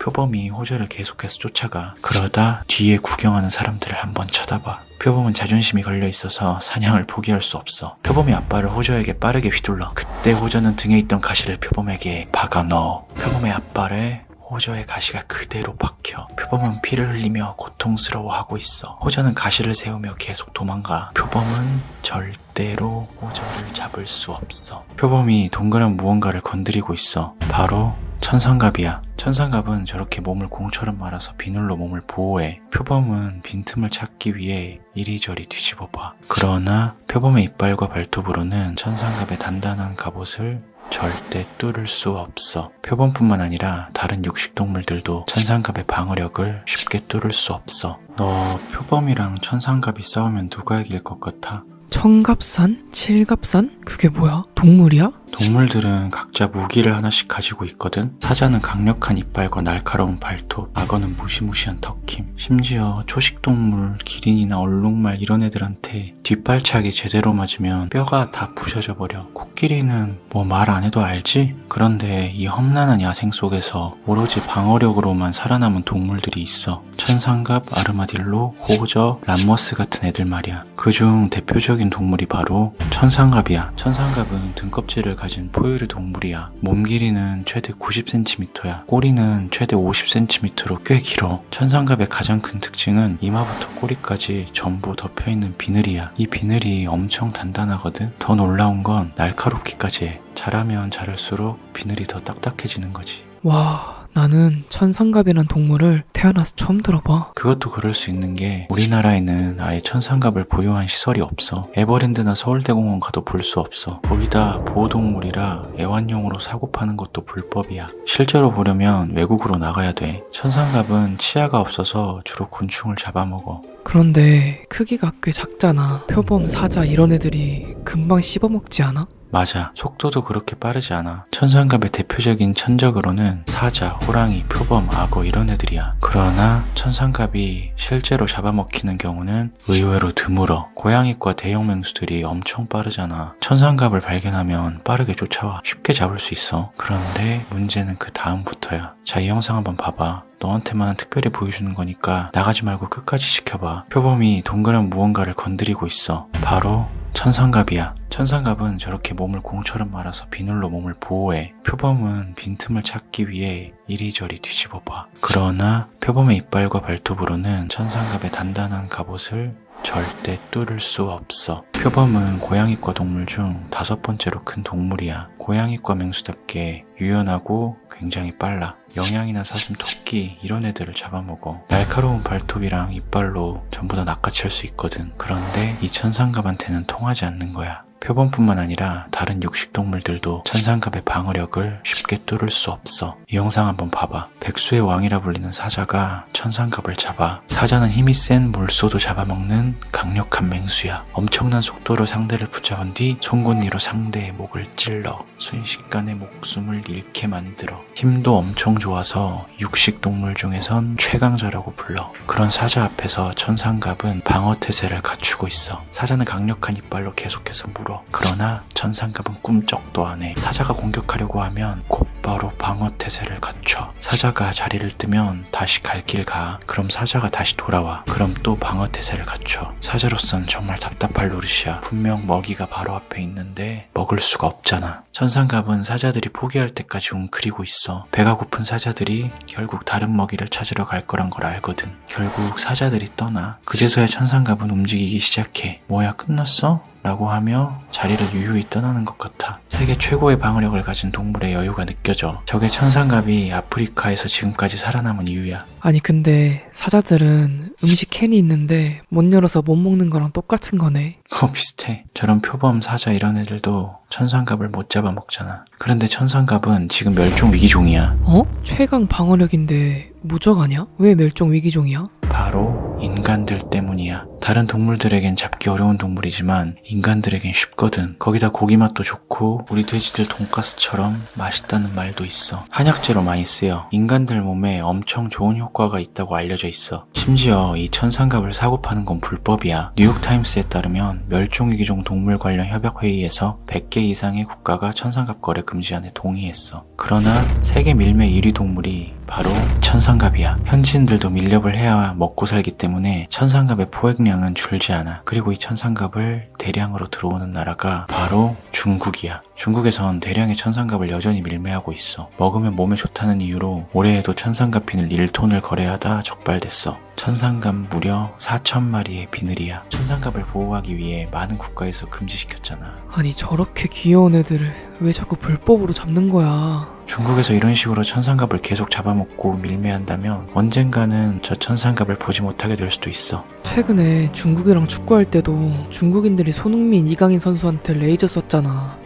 표범이 호저를 계속해서 쫓아가. 그러다 뒤에 구경하는 사람들을 한번 쳐다봐. 표범은 자존심이 걸려 있어서 사냥을 포기할 수 없어. 표범이 앞발을 호저에게 빠르게 휘둘러. 그때 호저는 등에 있던 가시를 표범에게 박아 넣어. 표범의 앞발에 호저의 가시가 그대로 박혀. 표범은 피를 흘리며 고통스러워하고 있어. 호저는 가시를 세우며 계속 도망가. 표범은 절대로 호저를 잡을 수 없어. 표범이 동그란 무언가를 건드리고 있어. 바로 천상갑이야. 천상갑은 저렇게 몸을 공처럼 말아서 비늘로 몸을 보호해. 표범은 빈틈을 찾기 위해 이리저리 뒤집어 봐. 그러나 표범의 이빨과 발톱으로는 천상갑의 단단한 갑옷을 절대 뚫을 수 없어. 표범뿐만 아니라 다른 육식동물들도 천상갑의 방어력을 쉽게 뚫을 수 없어. 너 표범이랑 천상갑이 싸우면 누가 이길 것 같아? 청갑산? 칠갑산? 그게 뭐야? 동물이야? 동물들은 각자 무기를 하나씩 가지고 있거든. 사자는 강력한 이빨과 날카로운 발톱, 악어는 무시무시한 턱힘. 심지어 초식동물, 기린이나 얼룩말 이런 애들한테 뒷발차기 제대로 맞으면 뼈가 다 부셔져 버려. 코끼리는 뭐 말 안 해도 알지? 그런데 이 험난한 야생 속에서 오로지 방어력으로만 살아남은 동물들이 있어. 천상갑, 아르마딜로, 호저, 람머스 같은 애들 말이야. 그중 대표적인 동물이 바로 천상갑이야. 천상갑은 등껍질을 가진 포유류 동물이야. 몸 길이는 최대 90cm야. 꼬리는 최대 50cm로 꽤 길어. 천상갑의 가장 큰 특징은 이마부터 꼬리까지 전부 덮여있는 비늘이야. 이 비늘이 엄청 단단하거든. 더 놀라운 건 날카롭기까지 해. 자라면 자랄수록 비늘이 더 딱딱해지는 거지. 와, 나는 천상갑이란 동물을 태어나서 처음 들어봐. 그것도 그럴 수 있는 게 우리나라에는 아예 천상갑을 보유한 시설이 없어. 에버랜드나 서울대공원 가도 볼 수 없어. 거기다 보호동물이라 애완용으로 사고 파는 것도 불법이야. 실제로 보려면 외국으로 나가야 돼. 천상갑은 치아가 없어서 주로 곤충을 잡아먹어. 그런데 크기가 꽤 작잖아. 표범, 사자 이런 애들이 금방 씹어먹지 않아? 맞아. 속도도 그렇게 빠르지 않아. 천상갑의 대표적인 천적으로는 사자, 호랑이, 표범, 악어 이런 애들이야. 그러나 천상갑이 실제로 잡아먹히는 경우는 의외로 드물어. 고양이과 대형 맹수들이 엄청 빠르잖아. 천상갑을 발견하면 빠르게 쫓아와. 쉽게 잡을 수 있어. 그런데 문제는 그 다음부터야. 자, 이 영상 한번 봐봐. 너한테만 특별히 보여주는 거니까 나가지 말고 끝까지 지켜봐. 표범이 동그란 무언가를 건드리고 있어. 바로 천상갑이야. 천상갑은 저렇게 몸을 공처럼 말아서 비늘로 몸을 보호해. 표범은 빈틈을 찾기 위해 이리저리 뒤집어봐. 그러나 표범의 이빨과 발톱으로는 천상갑의 단단한 갑옷을 절대 뚫을 수 없어. 표범은 고양이과 동물 중 5번째로 큰 동물이야. 고양이과 맹수답게 유연하고 굉장히 빨라. 영양이나 사슴, 토끼 이런 애들을 잡아먹어. 날카로운 발톱이랑 이빨로 전부 다 낚아챌 수 있거든. 그런데 이 천상갑한테는 통하지 않는 거야. 표범뿐만 아니라 다른 육식동물들도 천상갑의 방어력을 쉽게 뚫을 수 없어. 이 영상 한번 봐봐. 백수의 왕이라 불리는 사자가 천상갑을 잡아. 사자는 힘이 센 물소도 잡아먹는 강력한 맹수야. 엄청난 속도로 상대를 붙잡은 뒤 송곳니로 상대의 목을 찔러 순식간에 목숨을 잃게 만들어. 힘도 엄청 좋아서 육식동물 중에선 최강자라고 불러. 그런 사자 앞에서 천상갑은 방어태세를 갖추고 있어. 사자는 강력한 이빨로 계속해서 물어. 그러나 천상갑은 꿈쩍도 안 해. 사자가 공격하려고 하면 곧바로 방어태세를 갖춰. 사자가 자리를 뜨면 다시 갈 길 가. 그럼 사자가 다시 돌아와. 그럼 또 방어태세를 갖춰. 사자로선 정말 답답할 노릇이야. 분명 먹이가 바로 앞에 있는데 먹을 수가 없잖아. 천상갑은 사자들이 포기할 때까지 웅크리고 있어. 배가 고픈 사자들이 결국 다른 먹이를 찾으러 갈 거란 걸 알거든. 결국 사자들이 떠나. 그제서야 천상갑은 움직이기 시작해. 뭐야, 끝났어? 라고 하며 자리를 유유히 떠나는 것 같아. 세계 최고의 방어력을 가진 동물의 여유가 느껴져. 저게 천상갑이 아프리카에서 지금까지 살아남은 이유야. 아니 근데 사자들은 음식 캔이 있는데 못 열어서 못 먹는 거랑 똑같은 거네. 비슷해. 저런 표범, 사자 이런 애들도 천상갑을 못 잡아먹잖아. 그런데 천상갑은 지금 멸종 위기종이야. 어? 최강 방어력인데 무적 아냐? 왜 멸종 위기종이야? 바로 인간들 때문이야. 다른 동물들에겐 잡기 어려운 동물이지만 인간들에겐 쉽거든. 거기다 고기 맛도 좋고 우리 돼지들 돈가스처럼 맛있다는 말도 있어. 한약재로 많이 쓰여. 인간들 몸에 엄청 좋은 효과가 있다고 알려져 있어. 심지어 이 천상갑을 사고 파는 건 불법이야. 뉴욕타임스에 따르면 멸종위기종 동물 관련 협약회의에서 100개 이상의 국가가 천상갑 거래 금지안에 동의했어. 그러나 세계 밀매 1위 동물이 바로 천상갑이야. 현지인들도 밀렵을 해야 먹고 살기 때문에 천상갑의 포획량은 줄지 않아. 그리고 이 천상갑을 대량으로 들어오는 나라가 바로 중국이야. 중국에선 대량의 천상갑을 여전히 밀매하고 있어. 먹으면 몸에 좋다는 이유로 올해에도 천상갑 비늘 1톤을 거래하다 적발됐어. 천상갑 무려 4,000마리의 비늘이야. 천상갑을 보호하기 위해 많은 국가에서 금지시켰잖아. 아니 저렇게 귀여운 애들을 왜 자꾸 불법으로 잡는 거야? 중국에서 이런 식으로 천상갑을 계속 잡아먹고 밀매한다면 언젠가는 저 천상갑을 보지 못하게 될 수도 있어. 최근에 중국이랑 축구할 때도 중국인들이 손흥민, 이강인 선수한테 레이저 쐈잖아.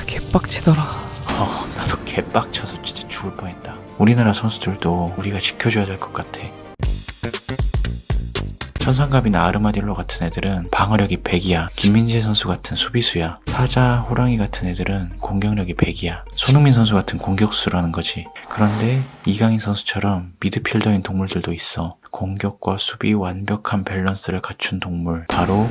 개빡치더라. 나도 개빡쳐서 진짜 죽을 뻔했다. 우리나라 선수들도 우리가 지켜줘야 될 것 같아. 천상갑이나 아르마딜로 같은 애들은 방어력이 100이야. 김민재 선수 같은 수비수야. 사자, 호랑이 같은 애들은 공격력이 100이야. 손흥민 선수 같은 공격수라는 거지. 그런데 이강인 선수처럼 미드필더인 동물들도 있어. 공격과 수비 완벽한 밸런스를 갖춘 동물. 바로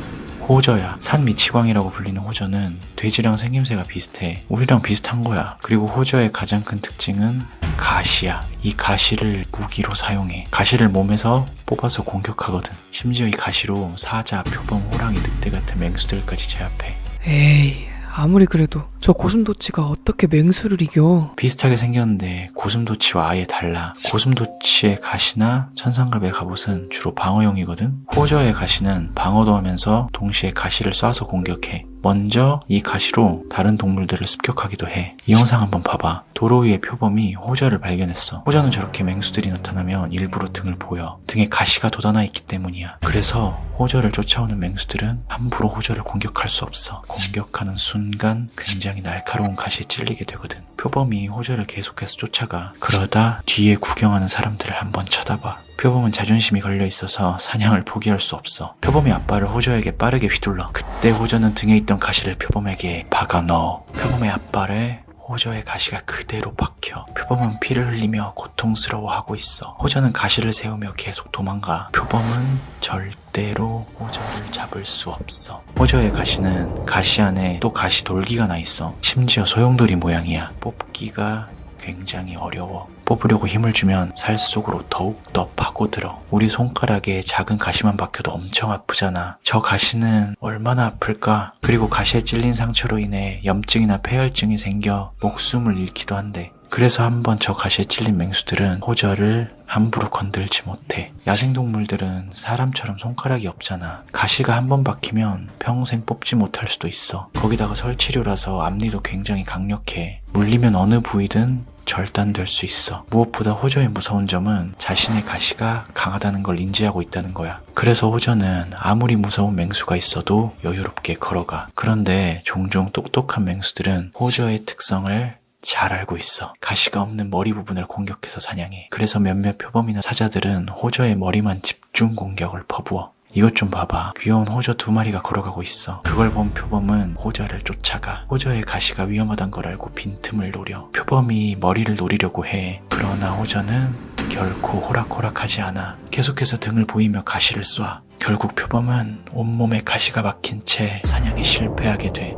호저야. 산 미치광이라고 불리는 호저는 돼지랑 생김새가 비슷해. 우리랑 비슷한 거야. 그리고 호저의 가장 큰 특징은 가시야. 이 가시를 무기로 사용해. 가시를 몸에서 뽑아서 공격하거든. 심지어 이 가시로 사자, 표범, 호랑이, 늑대 같은 맹수들까지 제압해. 에이, 아무리 그래도 저 고슴도치가 어떻게 맹수를 이겨? 비슷하게 생겼는데 고슴도치와 아예 달라. 고슴도치의 가시나 천상갑의 갑옷은 주로 방어용이거든. 호저의 가시는 방어도 하면서 동시에 가시를 쏴서 공격해. 먼저 이 가시로 다른 동물들을 습격하기도 해. 이 영상 한번 봐봐. 도로 위에 표범이 호저를 발견했어. 호저는 저렇게 맹수들이 나타나면 일부러 등을 보여. 등에 가시가 돋아나 있기 때문이야. 그래서 호저를 쫓아오는 맹수들은 함부로 호저를 공격할 수 없어. 공격하는 순간 굉장히 날카로운 가시에 찔리게 되거든. 표범이 호저를 계속해서 쫓아가. 그러다 뒤에 구경하는 사람들을 한번 쳐다봐. 표범은 자존심이 걸려 있어서 사냥을 포기할 수 없어. 표범이 앞발을 호저에게 빠르게 휘둘러. 그때 호저는 등에 있던 가시를 표범에게 박아 넣어. 표범의 앞발에 호저의 가시가 그대로 박혀 표범은 피를 흘리며 고통스러워하고 있어. 호저는 가시를 세우며 계속 도망가. 표범은 절대로 호저를 잡을 수 없어. 호저의 가시는 가시 안에 또 가시 돌기가 나 있어. 심지어 소용돌이 모양이야. 뽑기가 굉장히 어려워. 뽑으려고 힘을 주면 살 속으로 더욱더 파고들어. 우리 손가락에 작은 가시만 박혀도 엄청 아프잖아. 저 가시는 얼마나 아플까? 그리고 가시에 찔린 상처로 인해 염증이나 폐혈증이 생겨 목숨을 잃기도 한대. 그래서 한번 저 가시에 찔린 맹수들은 호저를 함부로 건들지 못해. 야생동물들은 사람처럼 손가락이 없잖아. 가시가 한 번 박히면 평생 뽑지 못할 수도 있어. 거기다가 설치류라서 앞니도 굉장히 강력해. 물리면 어느 부위든 절단될 수 있어. 무엇보다 호저의 무서운 점은 자신의 가시가 강하다는 걸 인지하고 있다는 거야. 그래서 호저는 아무리 무서운 맹수가 있어도 여유롭게 걸어가. 그런데 종종 똑똑한 맹수들은 호저의 특성을 잘 알고 있어. 가시가 없는 머리 부분을 공격해서 사냥해. 그래서 몇몇 표범이나 사자들은 호저의 머리만 집중 공격을 퍼부어. 이것 좀 봐봐. 귀여운 호저 2마리가 걸어가고 있어. 그걸 본 표범은 호저를 쫓아가. 호저의 가시가 위험하단 걸 알고 빈틈을 노려. 표범이 머리를 노리려고 해. 그러나 호저는 결코 호락호락하지 않아. 계속해서 등을 보이며 가시를 쏴. 결국 표범은 온몸에 가시가 박힌 채 사냥에 실패하게 돼.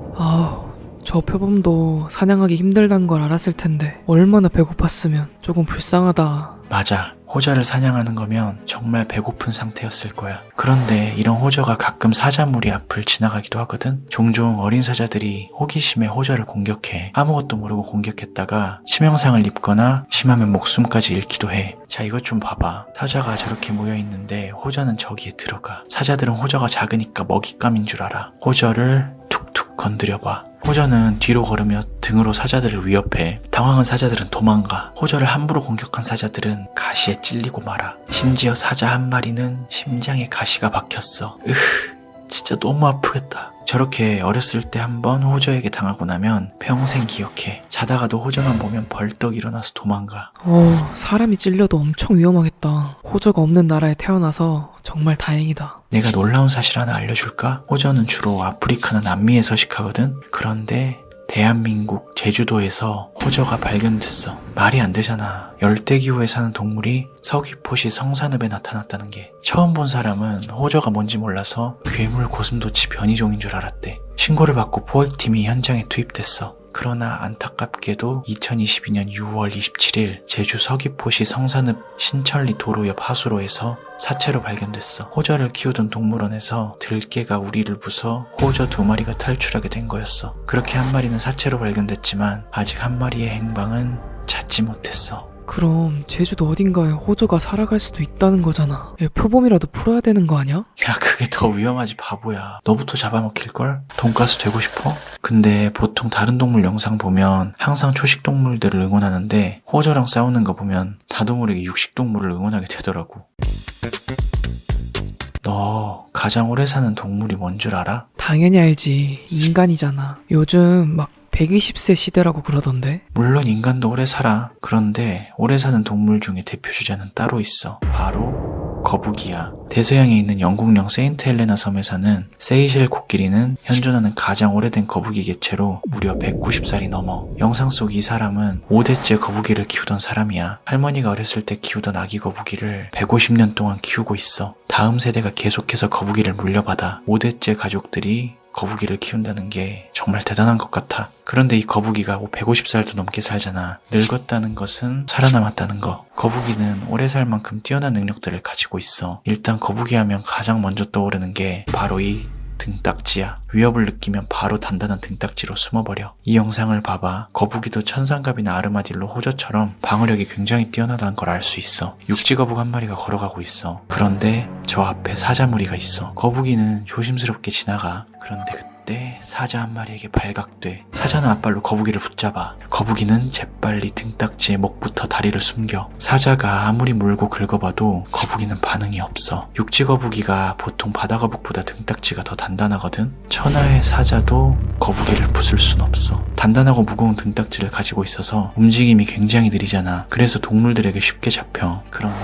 저 표범도 사냥하기 힘들단 걸 알았을 텐데 얼마나 배고팠으면. 조금 불쌍하다. 맞아. 호저를 사냥하는 거면 정말 배고픈 상태였을 거야. 그런데 이런 호저가 가끔 사자 무리 앞을 지나가기도 하거든. 종종 어린 사자들이 호기심에 호저를 공격해. 아무것도 모르고 공격했다가 치명상을 입거나 심하면 목숨까지 잃기도 해. 자, 이것 좀 봐봐. 사자가 저렇게 모여있는데 호저는 저기에 들어가. 사자들은 호저가 작으니까 먹잇감인 줄 알아. 호저를 툭툭 건드려봐. 호저는 뒤로 걸으며 등으로 사자들을 위협해. 당황한 사자들은 도망가. 호저를 함부로 공격한 사자들은 가시에 찔리고 말아. 심지어 사자 한 마리는 심장에 가시가 박혔어. 진짜 너무 아프겠다. 저렇게 어렸을 때 한번 호저에게 당하고 나면 평생 기억해. 자다가도 호저만 보면 벌떡 일어나서 도망가. 사람이 찔려도 엄청 위험하겠다. 호저가 없는 나라에 태어나서 정말 다행이다. 내가 놀라운 사실 하나 알려줄까? 호저는 주로 아프리카나 남미에 서식하거든? 그런데 대한민국 제주도에서 호저가 발견됐어. 말이 안 되잖아. 열대기후에 사는 동물이 서귀포시 성산읍에 나타났다는 게. 처음 본 사람은 호저가 뭔지 몰라서 괴물 고슴도치 변이종인 줄 알았대. 신고를 받고 포획팀이 현장에 투입됐어. 그러나 안타깝게도 2022년 6월 27일 제주 서귀포시 성산읍 신천리 도로 옆 하수로에서 사체로 발견됐어. 호저를 키우던 동물원에서 들개가 우리를 부숴 호저 2마리가 탈출하게 된 거였어. 그렇게 한 마리는 사체로 발견됐지만 아직 한 마리의 행방은 찾지 못했어. 그럼 제주도 어딘가에 호저가 살아갈 수도 있다는 거잖아. 표범이라도 풀어야 되는 거 아니야? 야, 그게 더 위험하지 바보야. 너부터 잡아먹힐걸? 돈가스 되고 싶어? 근데 보통 다른 동물 영상 보면 항상 초식동물들을 응원하는데 호저랑 싸우는 거 보면 다도모르게 육식동물을 응원하게 되더라고. 너 가장 오래 사는 동물이 뭔 줄 알아? 당연히 알지. 인간이잖아. 요즘 막 120세 시대라고 그러던데. 물론 인간도 오래 살아. 그런데 오래 사는 동물 중에 대표 주자는 따로 있어. 바로 거북이야. 대서양에 있는 영국령 세인트 헬레나 섬에 사는 세이셸 코끼리는 현존하는 가장 오래된 거북이 개체로 무려 190살이 넘어. 영상 속 이 사람은 5대째 거북이를 키우던 사람이야. 할머니가 어렸을 때 키우던 아기 거북이를 150년 동안 키우고 있어. 다음 세대가 계속해서 거북이를 물려받아 5대째 가족들이 거북이를 키운다는 게 정말 대단한 것 같아. 그런데 이 거북이가 150살도 넘게 살잖아. 늙었다는 것은 살아남았다는 거. 거북이는 오래 살 만큼 뛰어난 능력들을 가지고 있어. 일단 거북이 하면 가장 먼저 떠오르는 게 바로 이 등딱지야. 위협을 느끼면 바로 단단한 등딱지로 숨어버려. 이 영상을 봐봐. 거북이도 천상갑이나 아르마딜로 호저처럼 방어력이 굉장히 뛰어나다는 걸 알 수 있어. 육지거북 한 마리가 걸어가고 있어. 그런데 저 앞에 사자 무리가 있어. 거북이는 조심스럽게 지나가. 그런데 그때 사자 한 마리에게 발각돼. 사자는 앞발로 거북이를 붙잡아. 거북이는 재빨리 등딱지에 목부터 다리를 숨겨. 사자가 아무리 물고 긁어봐도 거북이는 반응이 없어. 육지거북이가 보통 바다거북보다 등딱지가 더 단단하거든. 천하의 사자도 거북이를 부술 순 없어. 단단하고 무거운 등딱지를 가지고 있어서 움직임이 굉장히 느리잖아. 그래서 동물들에게 쉽게 잡혀. 그러나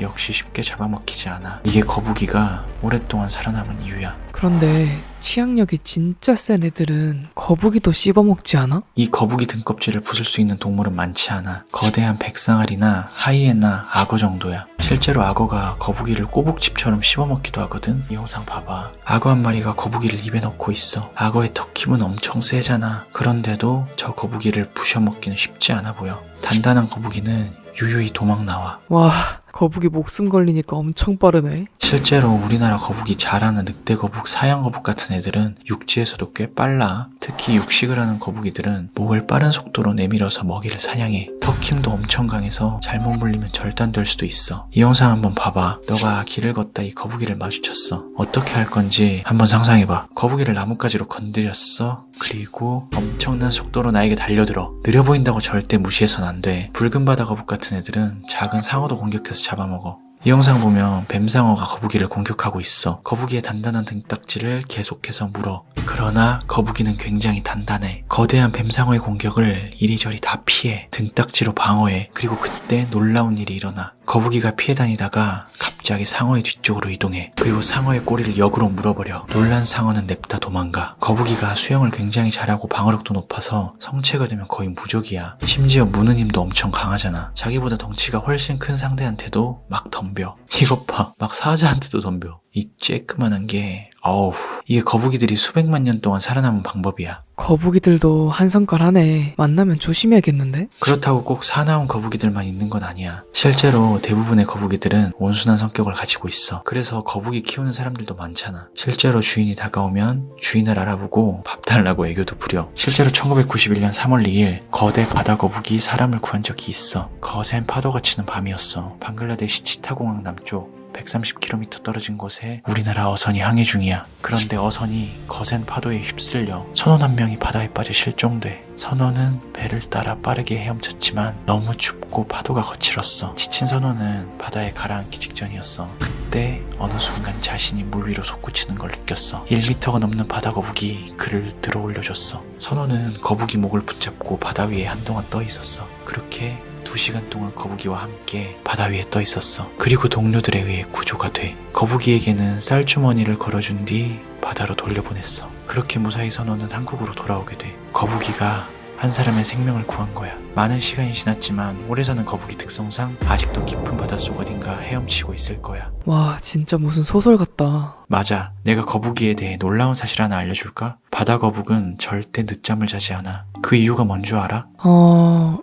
역시 쉽게 잡아먹히지 않아. 이게 거북이가 오랫동안 살아남은 이유야. 그런데 치악력이 진짜 센 애들은 거북이도 씹어먹지 않아? 이 거북이 등껍질을 부술 수 있는 동물은 많지 않아. 거대한 백상아리나 하이에나, 악어 정도야. 실제로 악어가 거북이를 꼬북칩처럼 씹어먹기도 하거든. 이 영상 봐봐. 악어 한 마리가 거북이를 입에 넣고 있어. 악어의 턱 힘은 엄청 세잖아. 그런데도 저 거북이를 부셔먹기는 쉽지 않아 보여. 단단한 거북이는 유유히 도망 나와. 와, 거북이 목숨 걸리니까 엄청 빠르네. 실제로 우리나라 거북이 잘하는 늑대거북, 사양거북 같은 애들은 육지에서도 꽤 빨라. 특히 육식을 하는 거북이들은 목을 빠른 속도로 내밀어서 먹이를 사냥해. 턱 힘도 엄청 강해서 잘못 물리면 절단될 수도 있어. 이 영상 한번 봐봐. 너가 길을 걷다 이 거북이를 마주쳤어. 어떻게 할 건지 한번 상상해봐. 거북이를 나뭇가지로 건드렸어. 그리고 엄청난 속도로 나에게 달려들어. 느려 보인다고 절대 무시해선 안 돼. 붉은 바다 거북 같은 애들은 작은 상어도 공격해서 잡아먹어. 이 영상 보면 뱀상어가 거북이를 공격하고 있어. 거북이의 단단한 등딱지를 계속해서 물어. 그러나 거북이는 굉장히 단단해. 거대한 뱀상어의 공격을 이리저리 다 피해. 등딱지로 방어해. 그리고 그때 놀라운 일이 일어나. 거북이가 피해 다니다가 갑자기 상어의 뒤쪽으로 이동해. 그리고 상어의 꼬리를 역으로 물어버려. 놀란 상어는 냅다 도망가. 거북이가 수영을 굉장히 잘하고 방어력도 높아서 성체가 되면 거의 무적이야. 심지어 무는 힘도 엄청 강하잖아. 자기보다 덩치가 훨씬 큰 상대한테도 막 덤벼. 이것 봐. 막 사자한테도 덤벼. 이 쬐끄만한 게 어우, 이게 거북이들이 수백만 년 동안 살아남은 방법이야. 거북이들도 한 성깔 하네. 만나면 조심해야겠는데? 그렇다고 꼭 사나운 거북이들만 있는 건 아니야. 실제로 대부분의 거북이들은 온순한 성격을 가지고 있어. 그래서 거북이 키우는 사람들도 많잖아. 실제로 주인이 다가오면 주인을 알아보고 밥 달라고 애교도 부려. 실제로 1991년 3월 2일 거대 바다 거북이 사람을 구한 적이 있어. 거센 파도가 치는 밤이었어. 방글라데시 치타공항 남쪽 130km 떨어진 곳에 우리나라 어선이 항해 중이야. 그런데 어선이 거센 파도에 휩쓸려 선원 한 명이 바다에 빠져 실종돼. 선원은 배를 따라 빠르게 헤엄쳤지만 너무 춥고 파도가 거칠었어. 지친 선원은 바다에 가라앉기 직전이었어. 그때 어느 순간 자신이 물 위로 솟구치는 걸 느꼈어. 1m가 넘는 바다 거북이 그를 들어 올려줬어. 선원은 거북이 목을 붙잡고 바다 위에 한동안 떠 있었어. 그렇게 2시간 동안 거북이와 함께 바다 위에 떠 있었어. 그리고 동료들에 의해 구조가 돼. 거북이에게는 쌀주머니를 걸어준 뒤 바다로 돌려보냈어. 그렇게 무사히 선원은 한국으로 돌아오게 돼. 거북이가 한 사람의 생명을 구한 거야. 많은 시간이 지났지만 오래 사는 거북이 특성상 아직도 깊은 바닷속 어딘가 헤엄치고 있을 거야. 와, 진짜 무슨 소설 같다. 맞아. 내가 거북이에 대해 놀라운 사실 하나 알려줄까? 바다 거북은 절대 늦잠을 자지 않아. 그 이유가 뭔 줄 알아?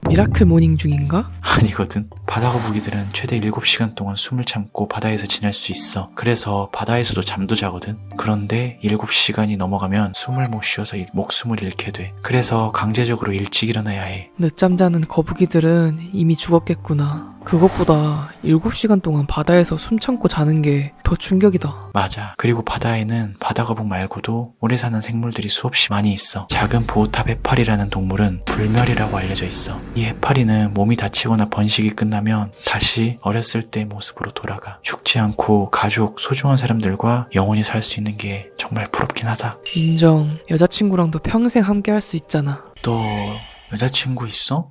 미라클 모닝 중인가? 아니거든. 바다 거북이들은 최대 7시간 동안 숨을 참고 바다에서 지낼 수 있어. 그래서 바다에서도 잠도 자거든. 그런데 7시간이 넘어가면 숨을 못 쉬어서 목숨을 잃게 돼. 그래서 강제적으로 일찍 일어나야 해. 늦잠 자는 거북이들은 이미 죽었겠구나. 그것보다 7시간 동안 바다에서 숨 참고 자는 게 더 충격이다. 맞아. 그리고 바다에는 바다 거북 말고도 오래 사는 생물들이 수없이 많이 있어. 작은 보호탑 해파리라는 동물은 불멸이라고 알려져 있어. 이 해파리는 몸이 다치거나 번식이 끝나면 다시 어렸을 때의 모습으로 돌아가. 죽지 않고 가족, 소중한 사람들과 영원히 살 수 있는 게 정말 부럽긴 하다. 인정. 여자친구랑도 평생 함께 할 수 있잖아. 너 여자친구 있어?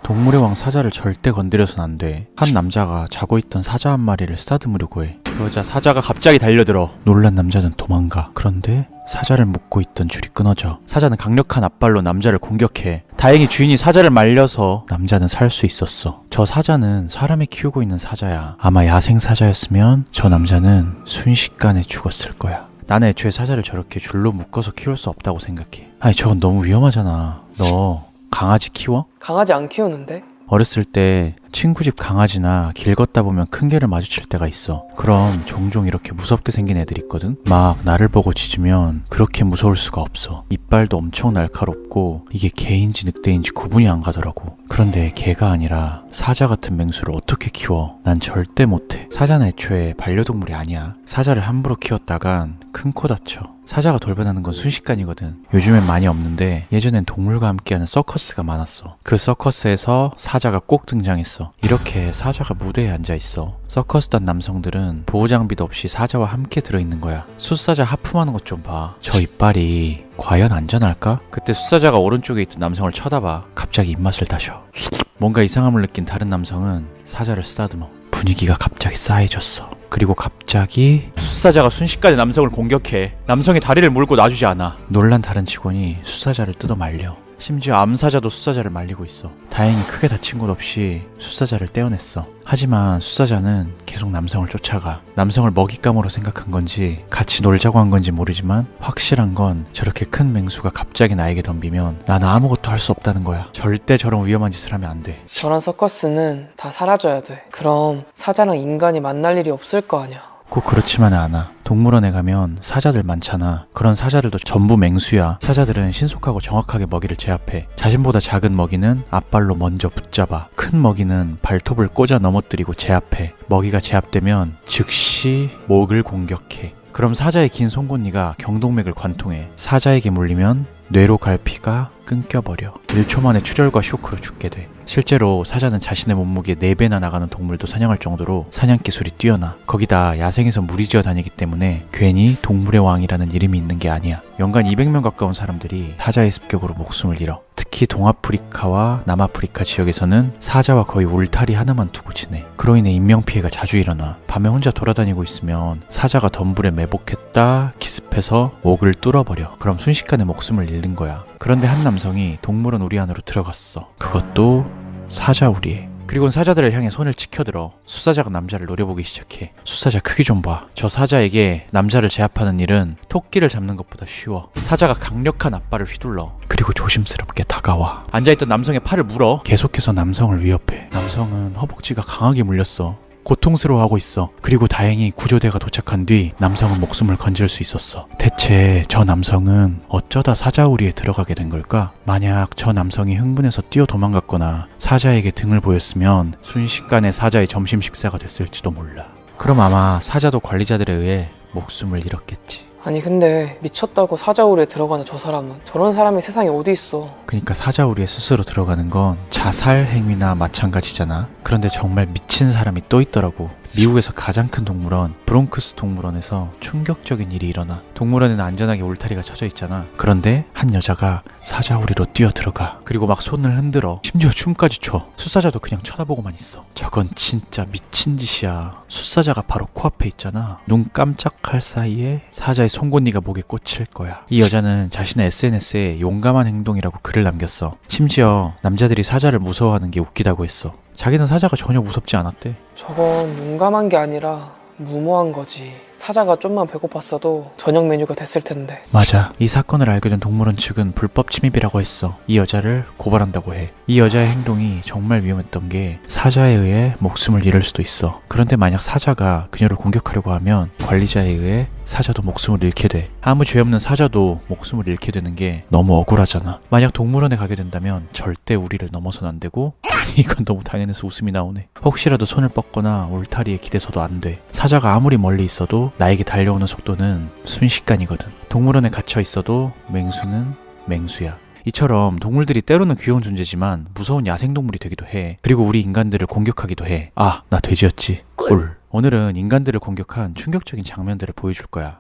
동물의 왕 사자를 절대 건드려선 안 돼. 한 남자가 자고 있던 사자 한 마리를 쓰다듬으려고 해. 그러자 사자가 갑자기 달려들어. 놀란 남자는 도망가. 그런데 사자를 묶고 있던 줄이 끊어져. 사자는 강력한 앞발로 남자를 공격해. 다행히 주인이 사자를 말려서 남자는 살 수 있었어. 저 사자는 사람이 키우고 있는 사자야. 아마 야생 사자였으면 저 남자는 순식간에 죽었을 거야. 나는 애초에 사자를 저렇게 줄로 묶어서 키울 수 없다고 생각해. 아니 저건 너무 위험하잖아. 너 강아지 키워? 강아지 안 키우는데? 어렸을 때 친구 집 강아지나 길 걷다 보면 큰 개를 마주칠 때가 있어. 그럼 종종 이렇게 무섭게 생긴 애들이 있거든? 막 나를 보고 짖으면 그렇게 무서울 수가 없어. 이빨도 엄청 날카롭고 이게 개인지 늑대인지 구분이 안 가더라고. 그런데 개가 아니라 사자 같은 맹수를 어떻게 키워? 난 절대 못해. 사자는 애초에 반려동물이 아니야. 사자를 함부로 키웠다간 큰 코 다쳐. 사자가 돌변하는 건 순식간이거든. 요즘엔 많이 없는데 예전엔 동물과 함께하는 서커스가 많았어. 그 서커스에서 사자가 꼭 등장했어. 이렇게 사자가 무대에 앉아있어. 서커스단 남성들은 보호장비도 없이 사자와 함께 들어있는 거야. 숫사자 하품하는 것 좀 봐. 저 이빨이 과연 안전할까? 그때 숫사자가 오른쪽에 있던 남성을 쳐다봐. 갑자기 입맛을 다셔. 뭔가 이상함을 느낀 다른 남성은 사자를 쓰다듬어. 분위기가 갑자기 싸해졌어. 그리고 갑자기 수사자가 순식간에 남성을 공격해. 남성이 다리를 물고 놔주지 않아. 놀란 다른 직원이 수사자를 뜯어 말려. 심지어 암사자도 수사자를 말리고 있어. 다행히 크게 다친 곳 없이 수사자를 떼어냈어. 하지만 수사자는 계속 남성을 쫓아가. 남성을 먹잇감으로 생각한 건지 같이 놀자고 한 건지 모르지만 확실한 건 저렇게 큰 맹수가 갑자기 나에게 덤비면 난 아무것도 할 수 없다는 거야. 절대 저런 위험한 짓을 하면 안 돼. 저런 서커스는 다 사라져야 돼. 그럼 사자랑 인간이 만날 일이 없을 거 아니야. 꼭 그렇지만은 않아. 동물원에 가면 사자들 많잖아. 그런 사자들도 전부 맹수야. 사자들은 신속하고 정확하게 먹이를 제압해. 자신보다 작은 먹이는 앞발로 먼저 붙잡아. 큰 먹이는 발톱을 꽂아 넘어뜨리고 제압해. 먹이가 제압되면 즉시 목을 공격해. 그럼 사자의 긴 송곳니가 경동맥을 관통해. 사자에게 물리면 뇌로 갈 피가 끊겨버려. 1초 만에 출혈과 쇼크로 죽게 돼. 실제로 사자는 자신의 몸무게 4배나 나가는 동물도 사냥할 정도로 사냥 기술이 뛰어나. 거기다 야생에서 무리지어 다니기 때문에 괜히 동물의 왕이라는 이름이 있는 게 아니야. 연간 200명 가까운 사람들이 사자의 습격으로 목숨을 잃어. 특히 동아프리카와 남아프리카 지역에서는 사자와 거의 울타리 하나만 두고 지내. 그로 인해 인명피해가 자주 일어나. 밤에 혼자 돌아다니고 있으면 사자가 덤불에 매복했다 기습해서 목을 뚫어버려. 그럼 순식간에 목숨을 잃는 거야. 그런데 한 남성이 동물원 우리 안으로 들어갔어. 그것도 사자 우리에. 그리고 사자들을 향해 손을 치켜들어. 수사자가 남자를 노려보기 시작해. 수사자 크기 좀 봐. 저 사자에게 남자를 제압하는 일은 토끼를 잡는 것보다 쉬워. 사자가 강력한 앞발을 휘둘러. 그리고 조심스럽게 다가와. 앉아있던 남성의 팔을 물어. 계속해서 남성을 위협해. 남성은 허벅지가 강하게 물렸어. 고통스러워하고 있어. 그리고 다행히 구조대가 도착한 뒤 남성은 목숨을 건질 수 있었어. 대체 저 남성은 어쩌다 사자우리에 들어가게 된 걸까? 만약 저 남성이 흥분해서 뛰어 도망갔거나 사자에게 등을 보였으면 순식간에 사자의 점심 식사가 됐을지도 몰라. 그럼 아마 사자도 관리자들에 의해 목숨을 잃었겠지. 아니 근데 미쳤다고 사자우리에 들어가는 저 사람은 저런 사람이 세상에 어디 있어. 그러니까 사자우리에 스스로 들어가는 건 자살 행위나 마찬가지잖아. 그런데 정말 미친 사람이 또 있더라고. 미국에서 가장 큰 동물원 브롱크스 동물원에서 충격적인 일이 일어나. 동물원에는 안전하게 울타리가 쳐져 있잖아. 그런데 한 여자가 사자우리로 뛰어 들어가. 그리고 막 손을 흔들어. 심지어 춤까지 춰. 수사자도 그냥 쳐다보고만 있어. 저건 진짜 미친 짓이야. 수사자가 바로 코앞에 있잖아. 눈 깜짝할 사이에 사자의 송곳니가 목에 꽂힐 거야. 이 여자는 자신의 SNS에 용감한 행동이라고 글을 남겼어. 심지어 남자들이 사자를 무서워하는 게 웃기다고 했어. 자기는 사자가 전혀 무섭지 않았대. 저건 용감한 게 아니라 무모한 거지. 사자가 좀만 배고팠어도 저녁 메뉴가 됐을 텐데. 맞아. 이 사건을 알게 된 동물원 측은 불법 침입이라고 했어. 이 여자를 고발한다고 해. 이 여자의 행동이 정말 위험했던 게 사자에 의해 목숨을 잃을 수도 있어. 그런데 만약 사자가 그녀를 공격하려고 하면 관리자에 의해 사자도 목숨을 잃게 돼. 아무 죄 없는 사자도 목숨을 잃게 되는 게 너무 억울하잖아. 만약 동물원에 가게 된다면 절대 우리를 넘어선 안 되고 이건 너무 당연해서 웃음이 나오네. 혹시라도 손을 뻗거나 울타리에 기대서도 안 돼. 사자가 아무리 멀리 있어도 나에게 달려오는 속도는 순식간이거든. 동물원에 gat혀 있어도 맹수는 맹수야. 이처럼 동물들이 때로는 귀여운 존재지만 무서운 야생동물이 되기도 해. 그리고 우리 인간들을 공격하기도 해. 아, 나 돼지였지. 꿀. 오늘은 인간들을 공격한 충격적인 장면들을 보여줄 거야.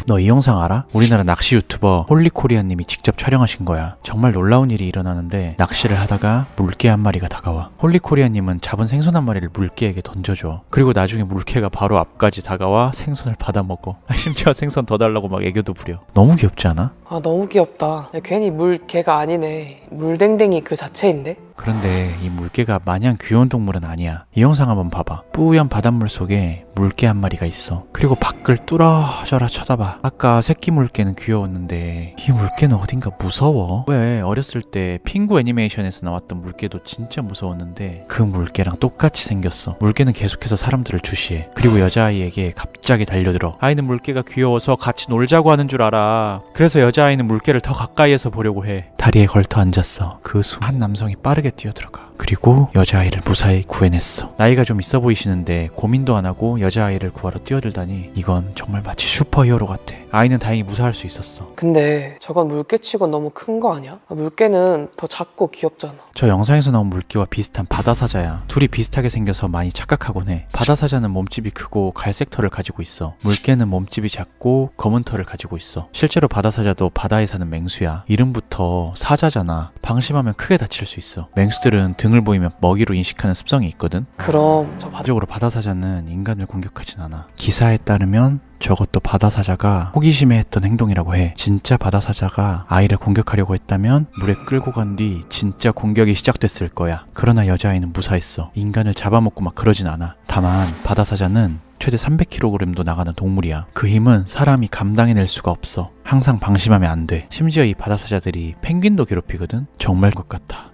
너 이 영상 알아? 우리나라 낚시 유튜버 홀리코리아님이 직접 촬영하신 거야. 정말 놀라운 일이 일어나는데 낚시를 하다가 물개 한 마리가 다가와. 홀리코리아님은 잡은 생선 한 마리를 물개에게 던져줘. 그리고 나중에 물개가 바로 앞까지 다가와 생선을 받아먹어. 심지어 생선 더 달라고 막 애교도 부려. 너무 귀엽지 않아? 아 너무 귀엽다. 야, 괜히 물개가 아니네. 물댕댕이 그 자체인데? 그런데 이 물개가 마냥 귀여운 동물은 아니야. 이 영상 한번 봐봐. 뿌연 바닷물 속에 물개 한 마리가 있어. 그리고 밖을 뚫어져라 쳐다봐. 아까 새끼 물개는 귀여웠는데 이 물개는 어딘가 무서워. 왜 어렸을 때 핑구 애니메이션에서 나왔던 물개도 진짜 무서웠는데 그 물개랑 똑같이 생겼어. 물개는 계속해서 사람들을 주시해. 그리고 여자아이에게 갑자기 달려들어. 아이는 물개가 귀여워서 같이 놀자고 하는 줄 알아. 그래서 여자아이는 물개를 더 가까이에서 보려고 해. 다리에 걸터 앉았어. 그 순간 한 남성이 빠르게 뛰어들어가. 그리고 여자아이를 무사히 구해냈어. 나이가 좀 있어 보이시는데 고민도 안 하고 여자아이를 구하러 뛰어들다니 이건 정말 마치 슈퍼히어로 같아. 아이는 다행히 무사할 수 있었어. 근데 저건 물개치곤 너무 큰 거 아니야? 물개는 더 작고 귀엽잖아. 저 영상에서 나온 물개와 비슷한 바다사자야. 둘이 비슷하게 생겨서 많이 착각하곤 해. 바다사자는 몸집이 크고 갈색 털을 가지고 있어. 물개는 몸집이 작고 검은 털을 가지고 있어. 실제로 바다사자도 바다에 사는 맹수야. 이름부터 사자잖아. 방심하면 크게 다칠 수 있어. 맹수들은 등 등을 보이면 먹이로 인식하는 습성이 있거든. 그럼 저 적으로 바다사자는 인간을 공격하진 않아. 기사에 따르면 저것도 바다사자가 호기심에 했던 행동이라고 해. 진짜 바다사자가 아이를 공격하려고 했다면 물에 끌고 간 뒤 진짜 공격이 시작됐을 거야. 그러나 여자아이는 무사했어. 인간을 잡아먹고 막 그러진 않아. 다만 바다사자는 최대 300kg도 나가는 동물이야. 그 힘은 사람이 감당해낼 수가 없어. 항상 방심하면 안 돼. 심지어 이 바다사자들이 펭귄도 괴롭히거든. 정말 것 같아.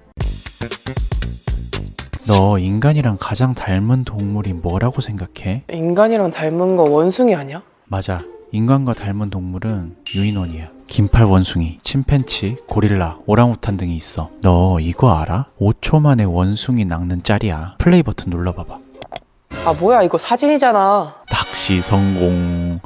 너 인간이랑 가장 닮은 동물이 뭐라고 생각해? 인간이랑 닮은 거 원숭이 아니야? 맞아. 인간과 닮은 동물은 유인원이야. 긴팔 원숭이, 침팬치, 고릴라, 오랑우탄 등이 있어. 너 이거 알아? 5초 만에 원숭이 낚는 짤이야. 플레이 버튼 눌러봐봐. 아 뭐야 이거 사진이잖아. 낚시 성공.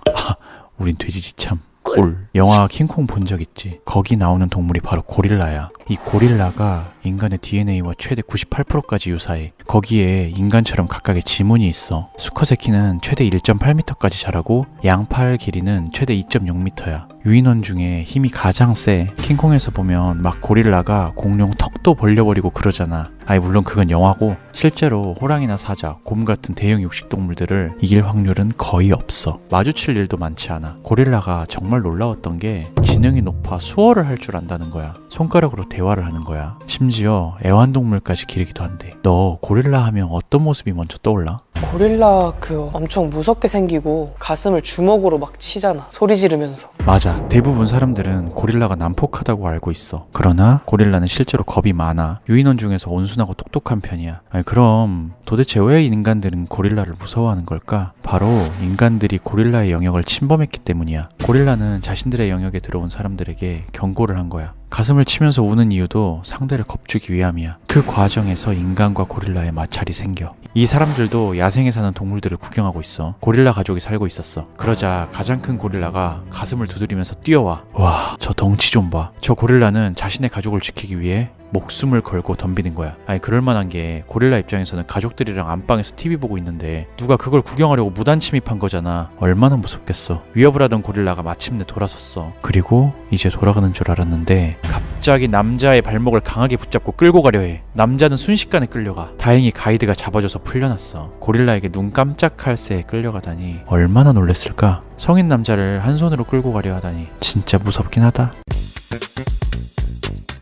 우린 돼지지 참. 꿀. 영화 킹콩 본 적 있지? 거기 나오는 동물이 바로 고릴라야. 이 고릴라가 인간의 DNA와 최대 98%까지 유사해. 거기에 인간처럼 각각의 지문이 있어. 수컷의 키는 최대 1.8m까지 자라고 양팔 길이는 최대 2.6m야. 유인원 중에 힘이 가장 세. 킹콩에서 보면 막 고릴라가 공룡 턱도 벌려버리고 그러잖아. 아니 물론 그건 영화고 실제로 호랑이나 사자, 곰 같은 대형 육식동물들을 이길 확률은 거의 없어. 마주칠 일도 많지 않아. 고릴라가 정말 놀라웠던 게 지능이 높아 수어를 할 줄 안다는 거야. 손가락으로 대화를 하는 거야. 심지어 애완동물까지 기르기도 한대. 너 고릴라 하면 어떤 모습이 먼저 떠올라? 고릴라 그 엄청 무섭게 생기고 가슴을 주먹으로 막 치잖아. 소리 지르면서. 맞아. 대부분 사람들은 고릴라가 난폭하다고 알고 있어. 그러나 고릴라는 실제로 겁이 많아. 유인원 중에서 온순하고 똑똑한 편이야. 아니, 그럼 도대체 왜 인간들은 고릴라를 무서워하는 걸까? 바로 인간들이 고릴라의 영역을 침범했기 때문이야. 고릴라는 자신들의 영역에 들어온 사람들에게 경고를 한 거야. 가슴을 치면서 우는 이유도 상대를 겁주기 위함이야. 그 과정에서 인간과 고릴라의 마찰이 생겨. 이 사람들도 야생에 사는 동물들을 구경하고 있어. 고릴라 가족이 살고 있었어. 그러자 가장 큰 고릴라가 가슴을 두드리면서 뛰어와. 와, 저 덩치 좀 봐. 저 고릴라는 자신의 가족을 지키기 위해 목숨을 걸고 덤비는 거야. 아니 그럴만한 게 고릴라 입장에서는 가족들이랑 안방에서 TV 보고 있는데 누가 그걸 구경하려고 무단 침입한 거잖아. 얼마나 무섭겠어. 위협을 하던 고릴라가 마침내 돌아섰어. 그리고 이제 돌아가는 줄 알았는데 갑자기 남자의 발목을 강하게 붙잡고 끌고 가려 해. 남자는 순식간에 끌려가. 다행히 가이드가 잡아줘서 풀려났어. 고릴라에게 눈 깜짝할 새에 끌려가다니 얼마나 놀랬을까. 성인 남자를 한 손으로 끌고 가려 하다니 진짜 무섭긴 하다.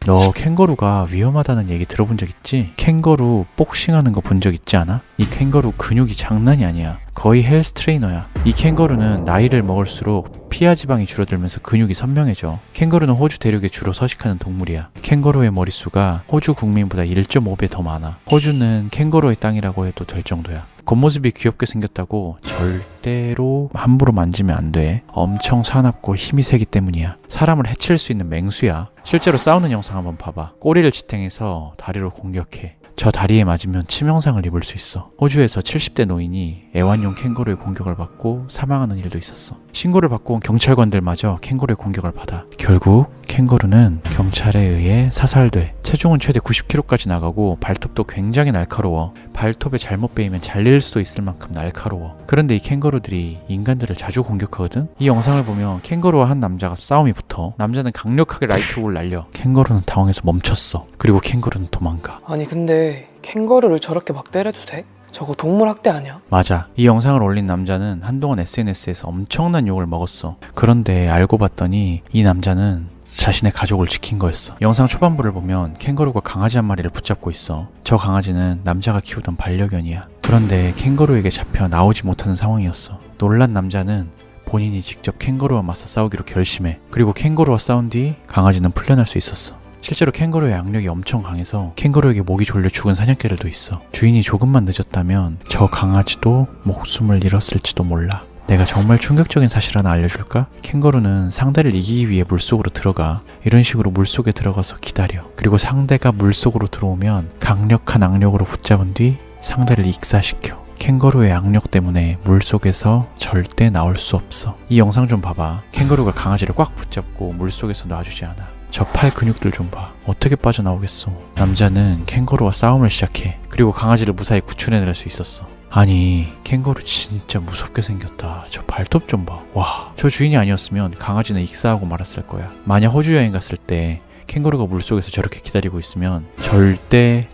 너 캥거루가 위험하다는 얘기 들어본 적 있지? 캥거루 복싱하는 거 본 적 있지 않아? 이 캥거루 근육이 장난이 아니야. 거의 헬스 트레이너야. 이 캥거루는 나이를 먹을수록 피하 지방이 줄어들면서 근육이 선명해져. 캥거루는 호주 대륙에 주로 서식하는 동물이야. 캥거루의 머릿수가 호주 국민보다 1.5배 더 많아. 호주는 캥거루의 땅이라고 해도 될 정도야. 겉모습이 귀엽게 생겼다고 절대로 함부로 만지면 안 돼. 엄청 사납고 힘이 세기 때문이야. 사람을 해칠 수 있는 맹수야. 실제로 싸우는 영상 한번 봐봐. 꼬리를 지탱해서 다리로 공격해. 저 다리에 맞으면 치명상을 입을 수 있어. 호주에서 70대 노인이 애완용 캥거루의 공격을 받고 사망하는 일도 있었어. 신고를 받고 온 경찰관들마저 캥거루의 공격을 받아. 결국 캥거루는 경찰에 의해 사살돼. 체중은 최대 90kg까지 나가고 발톱도 굉장히 날카로워. 발톱에 잘못 베이면 잘릴 수도 있을 만큼 날카로워. 그런데 이 캥거루들이 인간들을 자주 공격하거든? 이 영상을 보면 캥거루와 한 남자가 싸움이 붙어. 남자는 강력하게 라이트훅을 날려. 캥거루는 당황해서 멈췄어. 그리고 캥거루는 도망가. 아니 근데 캥거루를 저렇게 막 때려도 돼? 저거 동물 학대 아니야? 맞아. 이 영상을 올린 남자는 한동안 SNS에서 엄청난 욕을 먹었어. 그런데 알고 봤더니 이 남자는 자신의 가족을 지킨 거였어. 영상 초반부를 보면 캥거루가 강아지 한 마리를 붙잡고 있어. 저 강아지는 남자가 키우던 반려견이야. 그런데 캥거루에게 잡혀 나오지 못하는 상황이었어. 놀란 남자는 본인이 직접 캥거루와 맞서 싸우기로 결심해. 그리고 캥거루와 싸운 뒤 강아지는 풀려날 수 있었어. 실제로 캥거루의 악력이 엄청 강해서 캥거루에게 목이 졸려 죽은 사냥개들도 있어. 주인이 조금만 늦었다면 저 강아지도 목숨을 잃었을지도 몰라. 내가 정말 충격적인 사실 하나 알려줄까? 캥거루는 상대를 이기기 위해 물속으로 들어가. 이런 식으로 물속에 들어가서 기다려. 그리고 상대가 물속으로 들어오면 강력한 악력으로 붙잡은 뒤 상대를 익사시켜. 캥거루의 악력 때문에 물속에서 절대 나올 수 없어. 이 영상 좀 봐봐. 캥거루가 강아지를 꽉 붙잡고 물속에서 놔주지 않아. 저 팔 근육들 좀 봐. 어떻게 빠져나오겠어. 남자는 캥거루와 싸움을 시작해. 그리고 강아지를 무사히 구출해낼 수 있었어. 아니 캥거루 진짜 무섭게 생겼다. 저 발톱 좀 봐. 와, 저 주인이 아니었으면 강아지는 익사하고 말았을 거야. 만약 호주 여행 갔을 때 캥거루가 물속에서 저렇게 기다리고 있으면 절대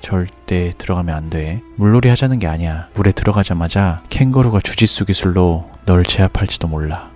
들어가면 안 돼. 물놀이 하자는 게 아니야. 물에 들어가자마자 캥거루가 주짓수 기술로 널 제압할지도 몰라.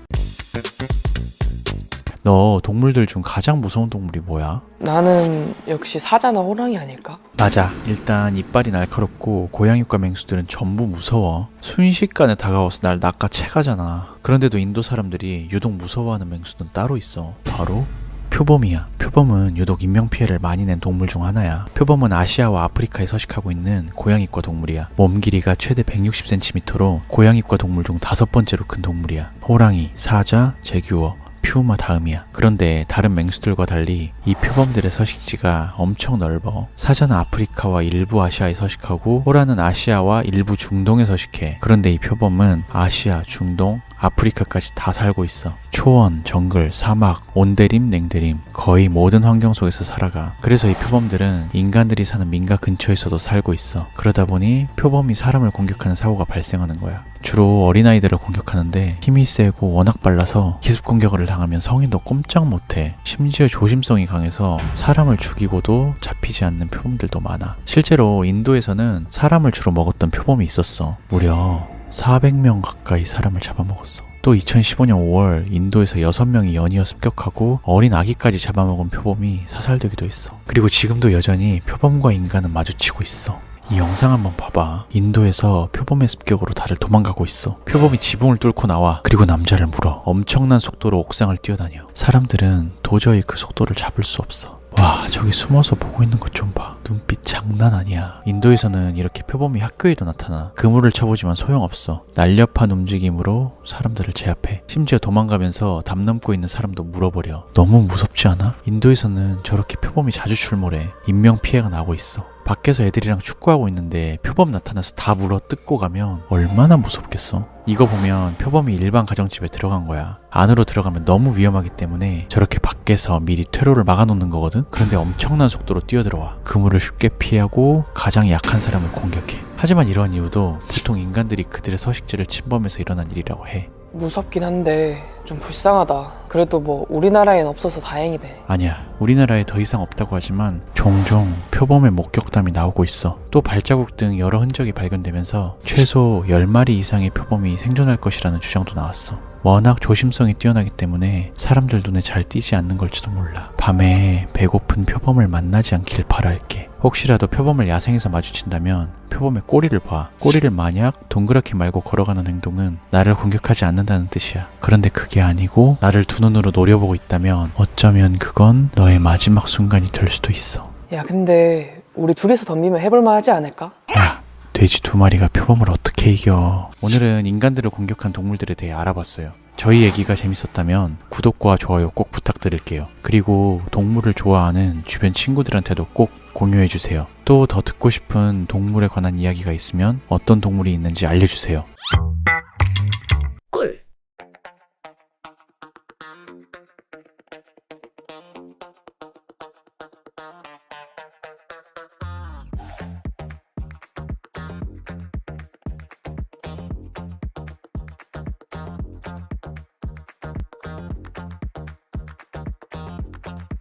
너 동물들 중 가장 무서운 동물이 뭐야? 나는 역시 사자나 호랑이 아닐까? 맞아. 일단 이빨이 날카롭고 고양이과 맹수들은 전부 무서워. 순식간에 다가와서 날 낚아채가잖아. 그런데도 인도 사람들이 유독 무서워하는 맹수는 따로 있어. 바로 표범이야. 표범은 유독 인명피해를 많이 낸 동물 중 하나야. 표범은 아시아와 아프리카에 서식하고 있는 고양이과 동물이야. 몸 길이가 최대 160cm로 고양이과 동물 중 5번째로 큰 동물이야. 호랑이, 사자, 제규어, 퓨마 다음이야. 그런데 다른 맹수들과 달리 이 표범들의 서식지가 엄청 넓어. 사자는 아프리카와 일부 아시아에 서식하고 호랑이는 아시아와 일부 중동에 서식해. 그런데 이 표범은 아시아, 중동, 아프리카까지 다 살고 있어. 초원, 정글, 사막, 온대림, 냉대림 거의 모든 환경 속에서 살아가. 그래서 이 표범들은 인간들이 사는 민가 근처에서도 살고 있어. 그러다 보니 표범이 사람을 공격하는 사고가 발생하는 거야. 주로 어린아이들을 공격하는데 힘이 세고 워낙 빨라서 기습 공격을 당하면 성인도 꼼짝 못해. 심지어 조심성이 강해서 사람을 죽이고도 잡히지 않는 표범들도 많아. 실제로 인도에서는 사람을 주로 먹었던 표범이 있었어. 무려 400명 가까이 사람을 잡아먹었어. 또 2015년 5월 인도에서 6명이 연이어 습격하고 어린 아기까지 잡아먹은 표범이 사살되기도 했어. 그리고 지금도 여전히 표범과 인간은 마주치고 있어. 이 영상 한번 봐봐. 인도에서 표범의 습격으로 다들 도망가고 있어. 표범이 지붕을 뚫고 나와. 그리고 남자를 물어. 엄청난 속도로 옥상을 뛰어다녀. 사람들은 도저히 그 속도를 잡을 수 없어. 와, 저기 숨어서 보고 있는 것 좀 봐. 눈빛 장난 아니야. 인도에서는 이렇게 표범이 학교에도 나타나. 그물을 쳐보지만 소용없어. 날렵한 움직임으로 사람들을 제압해. 심지어 도망가면서 담 넘고 있는 사람도 물어버려. 너무 무섭지 않아? 인도에서는 저렇게 표범이 자주 출몰해. 인명피해가 나고 있어. 밖에서 애들이랑 축구하고 있는데 표범 나타나서 다 물어 뜯고 가면 얼마나 무섭겠어. 이거 보면 표범이 일반 가정집에 들어간 거야. 안으로 들어가면 너무 위험하기 때문에 저렇게 밖에서 미리 퇴로를 막아놓는 거거든. 그런데 엄청난 속도로 뛰어들어와. 그물을 쉽게 피하고 가장 약한 사람을 공격해. 하지만 이러한 이유도 보통 인간들이 그들의 서식지를 침범해서 일어난 일이라고 해. 무섭긴 한데 좀 불쌍하다. 그래도 뭐 우리나라엔 없어서 다행이네. 아니야. 우리나라에 더 이상 없다고 하지만 종종 표범의 목격담이 나오고 있어. 또 발자국 등 여러 흔적이 발견되면서 최소 10마리 이상의 표범이 생존할 것이라는 주장도 나왔어. 워낙 조심성이 뛰어나기 때문에 사람들 눈에 잘 띄지 않는 걸지도 몰라. 밤에 배고픈 표범을 만나지 않길 바랄게. 혹시라도 표범을 야생에서 마주친다면 표범의 꼬리를 봐. 꼬리를 만약 동그랗게 말고 걸어가는 행동은 나를 공격하지 않는다는 뜻이야. 그런데 그게 아니고 나를 두 눈으로 노려보고 있다면 어쩌면 그건 너의 마지막 순간이 될 수도 있어. 야, 근데 우리 둘이서 덤비면 해볼만 하지 않을까? 야, 돼지 2마리가 표범을 어떻게 이겨. 오늘은 인간들을 공격한 동물들에 대해 알아봤어요. 저희 얘기가 재밌었다면 구독과 좋아요 꼭 부탁드릴게요. 그리고 동물을 좋아하는 주변 친구들한테도 꼭 공유해주세요. 또 더 듣고 싶은 동물에 관한 이야기가 있으면 어떤 동물이 있는지 알려주세요.